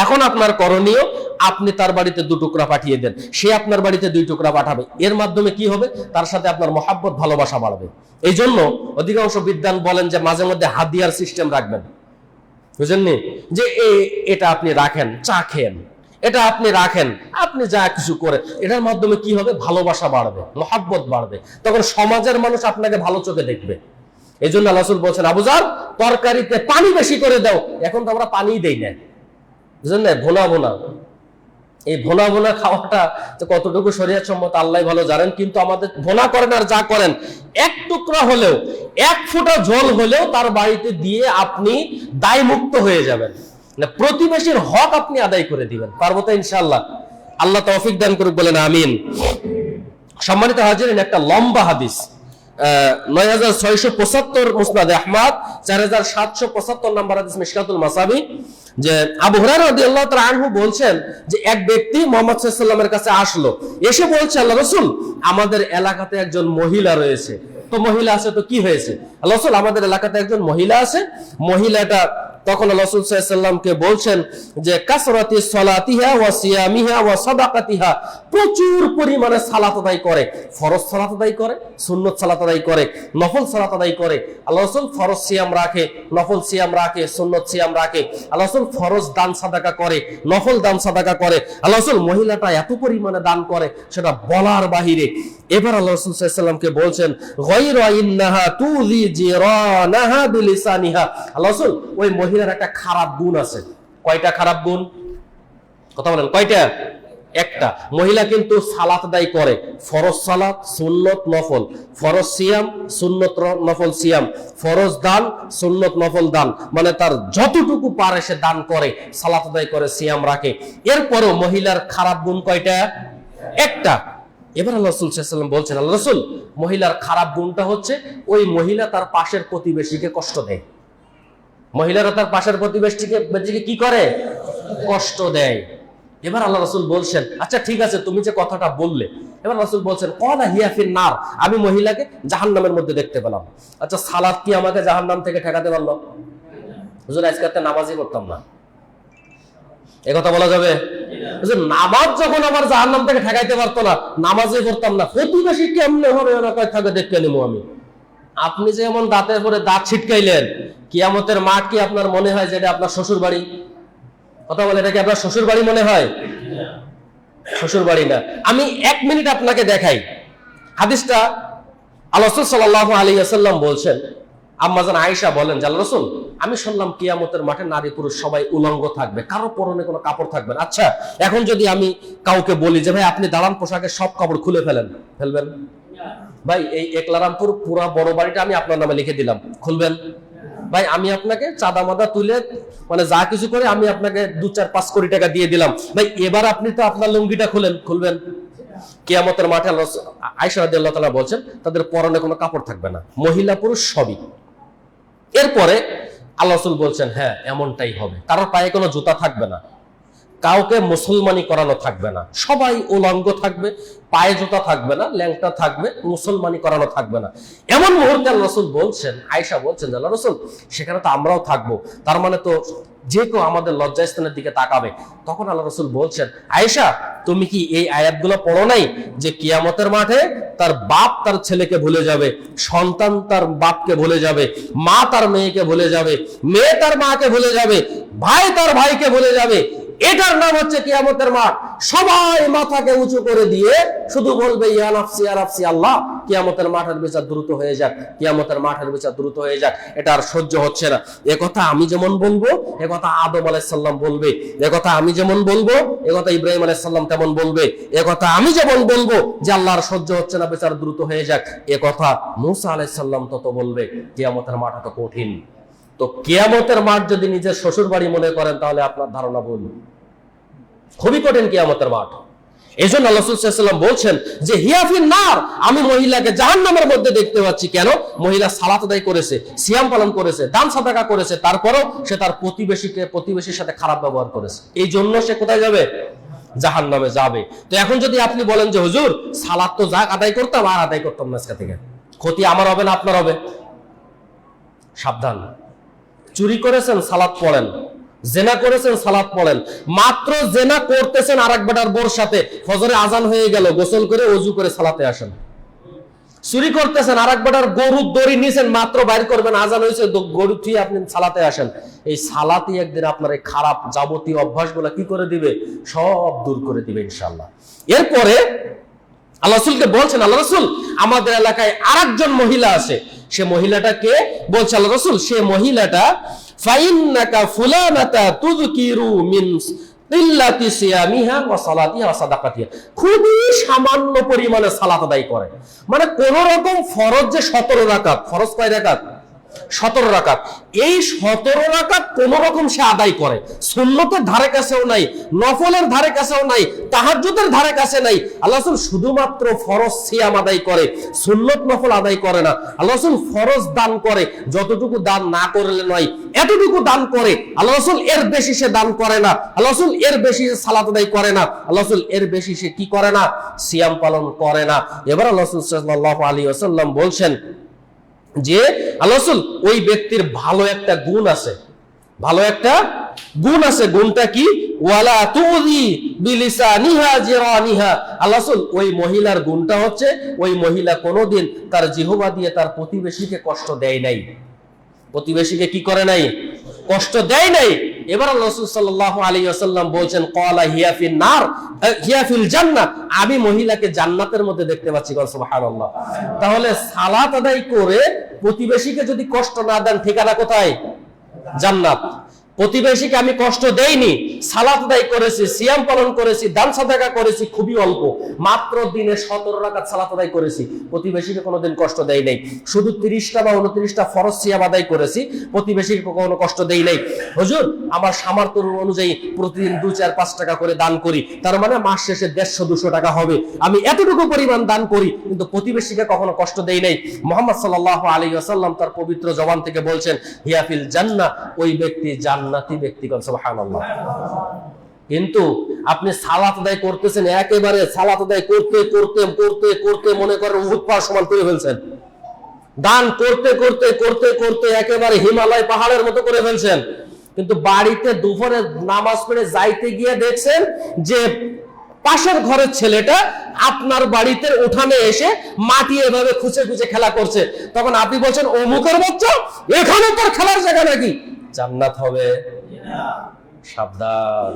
এখন আপনার করণীয়, আপনি তার বাড়িতে 2 টুকরা পাঠিয়ে দেন, সে আপনার বাড়িতে 2 টুকরা পাঠাবে। এর মাধ্যমে কি হবে? তার সাথে আপনার মহাব্বত, ভালোবাসা বাড়বে। এই জন্য অধিকাংশ বিদ্বান বলেন যে মাঝে মধ্যে হাদিয়ার সিস্টেম রাখবেন। বুঝেননি? যে এটা আপনি রাখেন, চা খেয়েন, এটা আপনি রাখেন, আপনি যা কিছু করে, এটার মাধ্যমে কি হবে? ভালোবাসা বাড়বে, মহাব্বত বাড়বে। তখন সমাজের মানুষ আপনাকে ভালো চোখে দেখবে। এই জন্য আল্লাহ রাসূল বলছেন, আবু যার, তরকারিতে পানি বেশি করে দাও। এখন তো আমরা পানিই দেই না, বুঝলেন না? ভোনা ভোনা, এই ভোনা ভোনা খাওয়াটা কতটুকু শরীয়ত সম্মত আল্লাহ ভালো জানেন। কিন্তু আমাদের ভোনা করেন আর যা করেন, 1 টুকরা হলেও, 1 ফোঁটা ঝোল হলেও তার বাড়িতে দিয়ে আপনি দায় মুক্ত হয়ে যাবেন। প্রতিবেশীর হক আপনি আদায় করে দিবেন। পারবো তো ইনশাআল্লাহ? আল্লাহ তৌফিক দান করুক, বলেন আমিন। সম্মানিত হাজিরিন, একটা লম্বা হাদিস, 9675 মুসনাদে আহমদ, 4775 নম্বর হাদিস মিশকাতুল মাসাবি, যে আবু হুরায়রা রাদিয়াল্লাহু তাআলা আনহু বলছেন যে এক ব্যক্তি মুহাম্মদ সাল্লাল্লাহু আলাইহি ওয়াসাল্লামের কাছে আসলো, এসে বলছে, আল্লাহ রাসূল, আমাদের এলাকাতে একজন মহিলা রয়েছে। তো মহিলা আছে তো কি হয়েছে? আল্লাহ রাসূল, আমাদের এলাকাতে একজন মহিলা আছে। মহিলাটা তখন আল্লাহ রাসূল সাল্লাল্লাহু আলাইহি ওয়াসাল্লামকে বলছেন যে কাসরাতি সালাতিহা ওয়া সিয়ামিহা ওয়া সাদাকাতিহা, প্রচুর পরিমাণে সালাত আদায় করে, ফরজ সালাত আদায় করে, সুন্নত সালাত আদায় করে, নফল সালাত আদায় করে। আল্লাহ রাসূল ফরজ সিয়াম রাখে, নফল সিয়াম রাখে, সুন্নত সিয়াম রাখে। আল্লাহ রাসূল ফরজ দান সাদাকা করে, নফল দান সাদাকা করে। আল্লাহ রাসূল মহিলাটা এত পরিমাণে দান করে সেটা বলার বাহিরে। এবার আল্লাহ রাসূল সাল্লাল্লাহু আলাইহি ওয়াসাল্লামকে বলছেন, গায়রা ইন্নাহা তুযি জিরানাহা বিলিসানিহা। আল্লাহ রাসূল, ওই মহিলার একটা খারাপ গুণ আছে। কয়টা খারাপ গুণ? কথা বলেন, কয়টা? একটা। মহিলা কিন্তু সালাত আদায় করে, ফরজ সালাত, সুন্নত, নফল, ফরজ সিয়াম, সুন্নত, নফল সিয়াম, ফরজ দান, সুন্নত, নফল দান, মানে তার যতটুকু পারে সে দান করে, সালাত আদায় করে, সিয়াম রাখে। এরপরও মহিলার খারাপ গুণ কয়টা? একটা। এবার আল্লাহ রাসূল সাল্লাল্লাহু আলাইহি ওয়াসাল্লাম বলছেন, আল্লাহ রাসূল, মহিলার খারাপ গুণটা হচ্ছে ওই মহিলা তার পাশের প্রতিবেশীকে কষ্ট দেয়। মহিলারা তার পাশের প্রতিবেশীকে কি করে? কষ্ট দেয়। এবার আল্লাহ রাসূল বলছেন, আচ্ছা ঠিক আছে, তুমি যে কথাটা বললে। এবার রাসূল বলছেন, ক্বালা হিয়া ফিন নার, আমি মহিলাকে জাহান্নামের মধ্যে দেখতে পেলাম। আচ্ছা, সালাত কি আমাকে জাহান্নাম থেকে ঠেকাতে পারলো? হুজুর, আজকে তো নামাজই করতাম না, এ কথা বলা যাবে? হুজুর, নামাজ যখন আমার জাহান্নাম থেকে ঠেকাইতে পারতো না, নামাজই করতাম না, প্রতিবেশী কেমনে হবে এলাকায় থাকে দেখতে নিবো আমি। আপনি যে এমন দাঁতের পরে দাঁত ছিটকাইলেন, কিয়ামতের মাঠ কি আপনার মনে হয় যে এটা আপনার শ্বশুর বাড়ি? কথা বলে, এটা কি আপনার শ্বশুর বাড়ি মনে হয়? শ্বশুর বাড়ি না। আমি 1 মিনিট আপনাকে দেখাই হাদিসটা। আল্লাহ রাসূল সাল্লাল্লাহু আলাইহি ওয়াসাল্লাম বলছেন, আম্মাজান আয়েশা বলেন যে আল্লাহ রাসূল, আমি শুনলাম কিয়ামতের মাঠে নারী পুরুষ সবাই উলঙ্গ থাকবে, কারো পরনে কোনো কাপড় থাকবে না। আচ্ছা, এখন যদি আমি কাউকে বলি যে ভাই আপনি দালান পোশাকের সব কাপড় খুলে ফেলবেন? ভাই, এই একলারামপুর পুরা বড় বাড়িটা আমি আপনার নামে লিখে দিলাম, খুলবেন? ভাই, আমি আপনাকে চাঁদা মাদা তুলে মানে যা কিছু করে আমি আপনাকে 2-4-5 কোটি টাকা দিয়ে দিলাম, ভাই এবার আপনি তো আপনার লুঙ্গিটা খুলবেন? কিয়ামতের মাঠে আয়েশা রাদিয়াল্লাহু তাআলা বলছেন, তাদের পরনে কোনো কাপড় থাকবে না, মহিলা পুরুষ সবই। এরপরে আল্লাহ রাসূল বলছেন, হ্যাঁ এমনটাই হবে, কারোর পায়ে কোনো জুতা থাকবে না, কাউকে মুসলমানি করানো থাকবে না, সবাই উলঙ্গ থাকবে, পায়ে জুতা থাকবে না, ল্যাংটা থাকবে, মুসলমানি করানো থাকবে না। এমন মুহূর্তে আল্লাহ রাসূল বলছেন, আয়েশা বলছেন, আল্লাহ রাসূল, সেখানে তো আমরাও থাকবো, তার মানে তো যে কেউ আমাদের লজ্জাস্থানের দিকে তাকাবে। তখন আল্লাহ রাসূল বলছেন, আয়েশা, তুমি কি এই আয়াতগুলো পড়ো নাই যে কিয়ামতের মাঠে তার বাপ তার ছেলেকে ভুলে যাবে, সন্তান তার বাপকে ভুলে যাবে, মা তার মেয়েকে ভুলে যাবে, মেয়ে তার মাকে ভুলে যাবে, ভাই তার ভাইকে ভুলে যাবে। এটার নাম হচ্ছে কিয়ামতের মাঠ। সবাই মাথাকে উঁচু করে দিয়ে শুধু বলবে, ইয়া নাফসি ইয়া নাফসি, আল্লাহ কিয়ামতের মাঠের বিচার দ্রুত হয়ে যাক, কিয়ামতের মাঠের বিচার দ্রুত হয়ে যাক, এটা আর সহ্য হচ্ছে না। একথা আমি যেমন বলবো, একথা আদম আলাইহিস সালাম বলবে, একথা আমি যেমন বলবো, একথা ইব্রাহিম আলাইহিস সালাম তেমন বলবে, একথা আমি যেমন বলবো যে আল্লাহর সহ্য হচ্ছে না, বিচার দ্রুত হয়ে যাক, একথা মূসা আলাইহিস সালাম তত বলবে। কিয়ামতের মাঠ এত কঠিন। তো কিয়ামতের মাঠ যদি নিজের শ্বশুর বাড়ি মনে করেন, তাহলে আপনার ধারণা ভুল। খুবই কঠিন কিয়ামতের মাঠ। এজন্য আল্লাহ রাসূল সাল্লাল্লাহু আলাইহি ওয়াসাল্লাম বলছেন যে হিয়া ফিন নার, আমি মহিলাকে জাহান্নামের মধ্যে দেখতে পাচ্ছি। কেন? মহিলা সালাত আদায় করেছে, সিয়াম পালন করেছে, দান সাদাকা করেছে, তারপরেও সে তার প্রতিবেশীর সাথে খারাপ ব্যবহার করেছে। এই জন্য সে কোথায় যাবে? জাহান্নামে যাবে। তো এখন যদি আপনি বলেন যে হুজুর, সালাত তো যা আদায় করতাম আর আদায় করতাম না, আজকে থেকে ক্ষতি আমার হবে না আপনার হবে? সাবধান। চুরি করেছেন, সালাত পড়েন। জেনা করেছেন, সালাত পড়েন। মাত্র জেনা করতেছেন আরেক বেটার বোর সাথে, ফজরে আজান হয়ে গেল, গোসল করে ওযু করে সালাতে আসেন। চুরি করতেছেন, আরেক বেটার গরুর দড়ি নিছেন, মাত্র বাইর করবেন, আজান হয়েছে, গরু থুয়ে আপনি সালাতে আসেন। এই সালাতই একদিন আপনার এই খারাপ যাবতীয় অভ্যাসগুলো কি করে দিবে? সব দূর করে দিবে ইনশাআল্লাহ। এরপরে আল্লাহ রাসূলকে বলছেন, আল্লাহ রাসূল, আমাদের এলাকায় আরেকজন মহিলা আছে। সে মহিলাটাকে বলছে আল্লাহ রাসূল, সে মহিলাটা ফাইন্নাকা ফুলানাতা তুযকিরু মিন কিল্লাতি সিয়ামিহা ওয়া সালাতিহা ওয়া সাদাকাতিহা, খুবই সামান্য পরিমাণে সালাত আদায় করে। মানে কোন রকম ফরজ যে 17 রাকাত, ফরজ কয় রাকাত? 17 রাকাত। এই 17 রাকাত কোন রকম সে আদায় করে, সুন্নতের ধারে কাছেও নাই, নফলের ধারে কাছেও নাই, তাহাজ্জুদের ধারে কাছে নাই। আল্লাহ রাসূল শুধুমাত্র ফরজ সিয়াম আদায় করে, সুন্নত নফল আদায় করে না। আল্লাহ রাসূল ফরজ দান করে, যতটুকু দান না করলে নয় এতটুকু দান করে। আল্লাহ রাসূল এর বেশি সে দান করে না, আল্লাহ রাসূল এর বেশি সালাত আদায় করে না, আল্লাহ রাসূল এর বেশি সে কি করে না, সিয়াম পালন করে না। এবার আল্লাহ রাসূল সাল্লাল্লাহু আলাইহি ওয়াসাল্লাম বলছেন যে আল্লাহ রাসূল ওই ব্যক্তির ভালো একটা গুণ আছে, ভালো একটা গুণ আছে। গুণটা কি? ওয়ালা তুযি বিলিসানিহা জিরানিহা। আল্লাহ রাসূল ওই মহিলার গুণটা হচ্ছে ওই মহিলা কোনোদিন তার জিহ্বা দিয়ে তার প্রতিবেশীকে কষ্ট দেয় নাই, প্রতিবেশীকে কি করে নাই, কষ্ট দেয় নাই। এবার আল্লাহ রাসূল সাল্লাল্লাহু আলাইহি ওয়াসাল্লাম বলেন ক্বালা হিয়া ফিন নার হিয়া ফিল জান্নাহ, আমি মহিলাকে জান্নাতের মধ্যে দেখতে পাচ্ছি। সুবহানাল্লাহ। তাহলে সালাত আদায় করে প্রতিবেশীকে যদি কষ্ট না দেন, ঠিকানা কোথায়? জান্নাত। প্রতিবেশীকে আমি কষ্ট দেইনি, সালাত আদায় করেছি, সিয়াম পালন করেছি, দান সাদাকা করেছি খুবই অল্প, মাত্র দিনে 17 রাকাত সালাত আদায় করেছি, প্রতিবেশীকে কোনোদিন কষ্ট দেই নাই। শুধু 30টা বা 29টা ফরজ সিয়াম আদায় করেছি, প্রতিবেশীকে কোনো কষ্ট দেই নাই। হুজুর আমার সামর্থ্য অনুযায়ী প্রতিদিন 2, 4, 5 টাকা করে দান করি, তার মানে মাস শেষে 150-200 টাকা হবে, আমি এতটুকু পরিমাণ দান করি, কিন্তু প্রতিবেশীকে কখনো কষ্ট দেই নাই। মুহাম্মদ সাল্লাল্লাহু আলাইহি ওয়াসাল্লাম তার পবিত্র জবান থেকে বলছেন হিয়া ফিল জান্নাহ, ওই ব্যক্তি জান্নাতি ব্যক্তি। সুবহানাল্লাহ। কিন্তু আপনি সালাত আদায় করতেছেন, একেবারে সালাত আদায় করতে করতে করতে করতে মনে করেন উহুদ পাহাড় সমান করে ফেলছেন, দান করতে করতে করতে করতে একেবারে হিমালয় পাহাড়ের মতো করে ফেলছেন, কিন্তু বাড়িতে দুপুরে নামাজ পড়ে যাইতে গিয়ে দেখছেন যে পাশের ঘরের ছেলেটা আপনার বাড়িতে উঠানে এসে মাটি এভাবে খুঁচে খুঁচে খেলা করছে, তখন আপনি বলছেন অমুকের বাচ্চা, এখানে তোর খেলার জায়গা নাকি? জান্নাত হবে? সাবধান।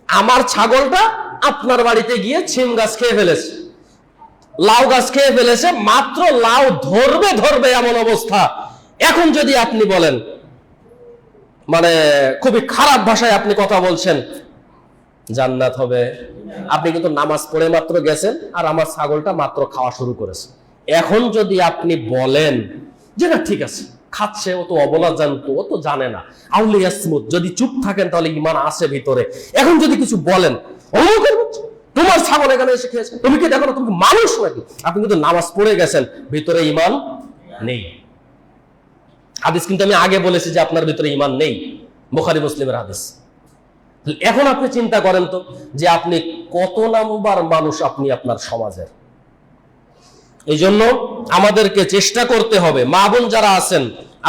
আমার ছাগলটা আপনার বাড়িতে গিয়ে ছিম গাছ খেয়ে ফেলেছে, লাউ গাছ খেয়ে ফেলেছে, মাত্র লাউ ধরবে ধরবে এমন অবস্থা, এখন যদি আপনি বলেন, মানে খুবই খারাপ ভাষায় আপনি কথা বলছেন, জান্নাত হবে? আপনি কিন্তু নামাজ পড়ে মাত্র গেছেন আর আমার ছাগলটা মাত্র খাওয়া শুরু করেছে। এখন যদি আপনি বলেন যে না ঠিক আছে, খাচ্ছে, ও তো অবলা জানতো, ও তো জানে না, আউলিয়া স্মুথ, যদি চুপ থাকেন তাহলে ঈমান আছে ভিতরে। এখন যদি কিছু বলেন, তোমার ছাগল এখানে এসে খেয়েছে, তুমি কি দেখো না তুমি মানুষ নাকি? আপনি কিন্তু নামাজ পড়ে গেছেন, ভিতরে ঈমান নেই। হাদিস কিন্তু আমি আগে বলেছি যে আপনার ভিতরে ঈমান নেই, বুখারী মুসলিমের হাদিস। এখন আপনি চিন্তা করেন তো যে আপনি কত নাম্বার মানুষ আপনি আপনার সমাজের। এই জন্য আমাদেরকে চেষ্টা করতে হবে, মা বোন যারা আছেন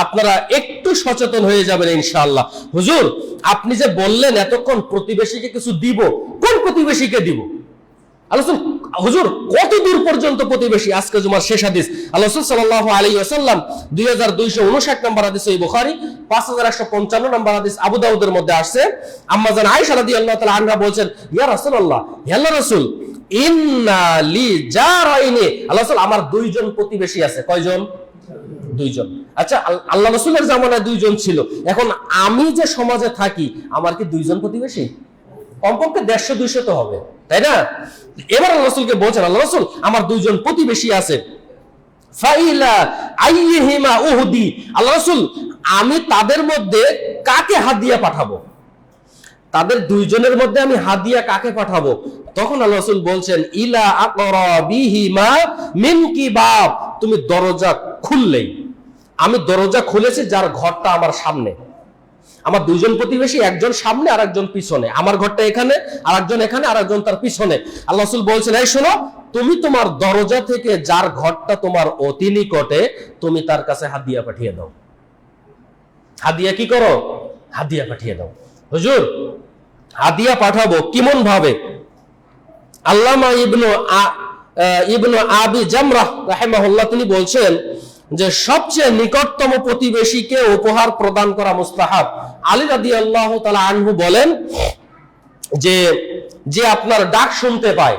আপনারা একটু সচেতন হয়ে যাবেন ইনশাআল্লাহ। হুজুর আপনি যে বললেন এতক্ষণ প্রতিবেশীকে কিছু দিব, কোন প্রতিবেশীকে দিব? আল্লাহ হুজুর কত দূর পর্যন্ত প্রতিবেশী? আজকে জুমার শেষ হাদিস, আল্লাহ রাসূল সাল্লাল্লাহু আলাইহি ওয়াসাল্লাম 2259 নম্বর হাদিস সহিহ বুখারী, 5155 নম্বর হাদিস আবু দাউদের মধ্যে আসছে। আম্মা জান আয়েশা রাদিয়াল্লাহু তাআলা আনহা বলেন, ইয়া রাসূলুল্লাহ, হে আল্লাহর রাসূল, ইন্না লি জারাইনি, আল্লাহ রাসূল আমার 2 জন প্রতিবেশী আছে। কয়জন? 2 জন। আচ্ছা আল্লাহ রাসূলের জামানায় 2 জন ছিল, এখন আমি যে সমাজে থাকি আমার কি 2 জন প্রতিবেশী? কমপক্ষে 150-200 তো হবে, তাই না? এবার আল্লাহ রাসূলকে বলছেন, আল্লাহ রাসূল আমার 2 জন প্রতিবেশী আছে, ফাইলা আইহিমা উহদি, আল্লাহ রাসূল আমি তাদের মধ্যে কাকে হাদিয়া পাঠাবো? তাদের 2 জনের মধ্যে আমি হাদিয়া কাকে পাঠাবো? তখন আল্লাহ রাসূল বলছেন, ইলা আকরাবিহিমা মিনকি বাব, তুমি দরজা খুললেই, আমি দরজা খুলেছি যার ঘরটা আমার সামনে, আমার 2 জন প্রতিবেশী, একজন সামনে আর একজন পিছনে, আমার ঘরটা এখানে আর একজন এখানে আর একজন তার পিছনে। আল্লাহ রাসূল বলছেন, এই শোনো, তুমি তোমার দরজা থেকে যার ঘরটা তোমার অতি নিকটে তুমি তার কাছে হাদিয়া পাঠিয়ে দাও। হাদিয়া কি করো? হাদিয়া পাঠিয়ে দাও। হুজুর হাদিয়া পাঠাবো কেমন ভাবে? আল্লামা ইবনু আবি জামরাহ রাহিমাহুল্লাহ তিনি বলছেন যে সবচেয়ে নিকটতম প্রতিবেশীকে উপহার প্রদান করা মুস্তাহাব। আলী রাদিয়াল্লাহু তাআলা আনহু বলেন যে যে আপনার ডাক শুনতে পায়,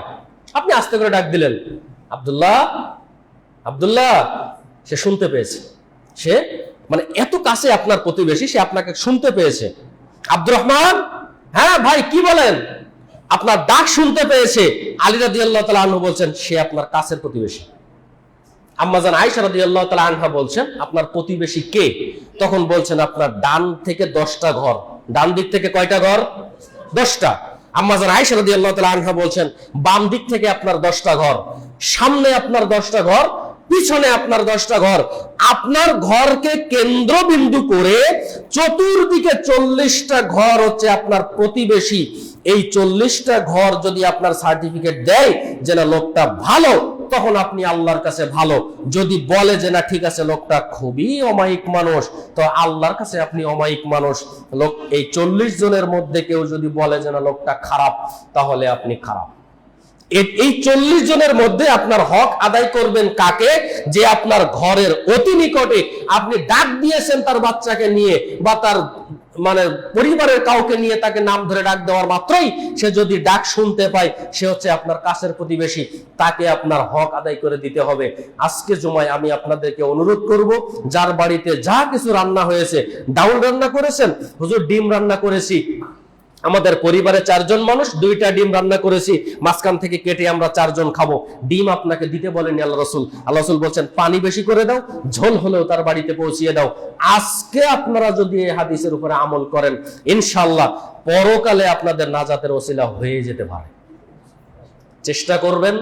আপনি আস্তে করে ডাক দিলেন, আব্দুল্লাহ আব্দুল্লাহ, সে শুনতে পেয়েছে, সে মানে এত কাছে আপনার প্রতিবেশী, সে আপনাকে শুনতে পেয়েছে। আব্দুর রহমান, হ্যাঁ ভাই কি বলেন? আপনার ডাক শুনতে পেয়েছে। আলী রাদিয়াল্লাহু তাআলা আনহু বলছেন সে আপনার কাছের প্রতিবেশী। আম্মাজান আয়েশা রাদিয়াল্লাহু তাআলা আনহা বলছেন, আপনার প্রতিবেশী কে? তখন বলছেন, আপনার ডান থেকে 10টা ঘর। ডান দিক থেকে কয়টা ঘর? 10টা। আম্মাজান আয়েশা রাদিয়াল্লাহু তাআলা আনহা বলছেন, বাম দিক থেকে আপনার 10টা ঘর, সামনে আপনার 10টা ঘর, পিছনে আপনার 10টা ঘর। আপনার ঘরকে কেন্দ্রবিন্দু করে চতুর্দিকে 40টা ঘর হচ্ছে আপনার প্রতিবেশী। এই 40টা ঘর যদি আপনার সার্টিফিকেট দেয় যে না লোকটা ভালো, তখন আপনি আল্লাহর কাছে ভালো। যদি বলে যে না ঠিক আছে লোকটা খুবই অমায়িক মানুষ, তো আল্লাহর কাছে আপনি অমায়িক মানুষ। লোক এই 40 জনের মধ্যে কেউ যদি বলে যে না লোকটা খারাপ, তাহলে আপনি খারাপ। এই 40 জনের মধ্যে আপনার হক আদায় করবেন কাকে? যে আপনার ঘরের অতি নিকটে আপনি ডাক দিয়েছেন তার বাচ্চাকে নিয়ে বা তার মানে পরিবারের কাউকে নিয়ে, তাকে নাম ধরে ডাক দেওয়ার মাত্রই সে যদি ডাক শুনতে পায়, সে হচ্ছে আপনার কাছের প্রতিবেশী, তাকে আপনার হক আদায় করে দিতে হবে। আজকে জুমায় আমি আপনাদেরকে অনুরোধ করব, যার বাড়িতে যা কিছু রান্না হয়েছে, ডাউল রান্না করেছেন, হুজুর ডিম রান্না করেছি, আমাদের পরিবারে 4 জন মানুষ, 2টা ডিম রান্না করেছি, মাঝখান থেকে কেটে আমরা 4 জন খাবো। ডিম আপনাকে দিতে বলেনি আল্লাহ রাসূল। আল্লাহ রাসূল বলছেন পানি বেশি করে দাও, ঝোল হলেও তার বাড়িতে পৌঁছিয়ে দাও। আজকে আপনারা যদি এই হাদিসের উপরে আমল করেন, ইনশাআল্লাহ পরকালে আপনাদের নাজাতের ওসিলা হয়ে যেতে পারে। চেষ্টা করবেন।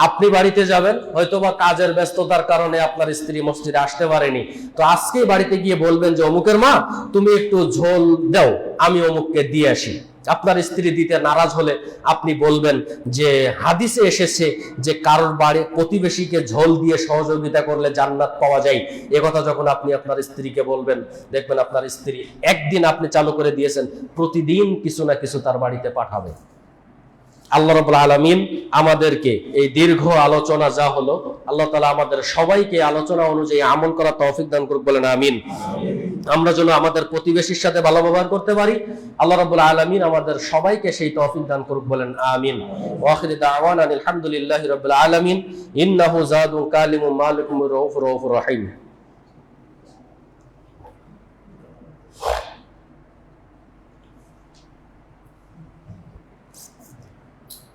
আপনি বাড়িতে যাবেন, হয়তোবা কাজের ব্যস্ততার কারণে আপনার স্ত্রী মসজিদে আসতে পারেনি, তো আজকে বাড়িতে গিয়ে বলবেন যে অমুকের মা তুমি একটু ঝোল দাও, আমি অমুককে দিয়ে আসি। আপনার স্ত্রী দিতে নারাজ হলে আপনি বলবেন যে হাদিসে এসেছে যে কারোর বাড়ি প্রতিবেশীকে ঝোল দিয়ে সহযোগিতা করলে জান্নাত পাওয়া যায়। একথা যখন আপনি আপনার স্ত্রীকে বলবেন, দেখবেন আপনার স্ত্রী একদিন আপনি চালু করে দিয়েছেন, প্রতিদিন কিছু না কিছু তার বাড়িতে পাঠাবে। আল্লাহ রাব্বুল আলামিন আমাদেরকে এই দীর্ঘ আলোচনা যা হলো, আল্লাহ তাআলা আমাদের সবাইকে আলোচনা অনুযায়ী আমল করার তৌফিক দান করুক, বলেন আমিন। আমরা যেন আমাদের প্রতিবেশীর সাথে ভালো ব্যবহার করতে পারি, আল্লাহ রাব্বুল আলামিন আমাদের সবাইকে সেই তৌফিক দান করুক, বলেন আমিন। ওয়া আখিরু দাওয়ানা আলহামদুলিল্লাহি রাব্বিল আলামিন। ইন্নাহু যাদুন কালিমুন মালিকুম রাউফুর রহিম।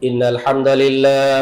إن الحمد لله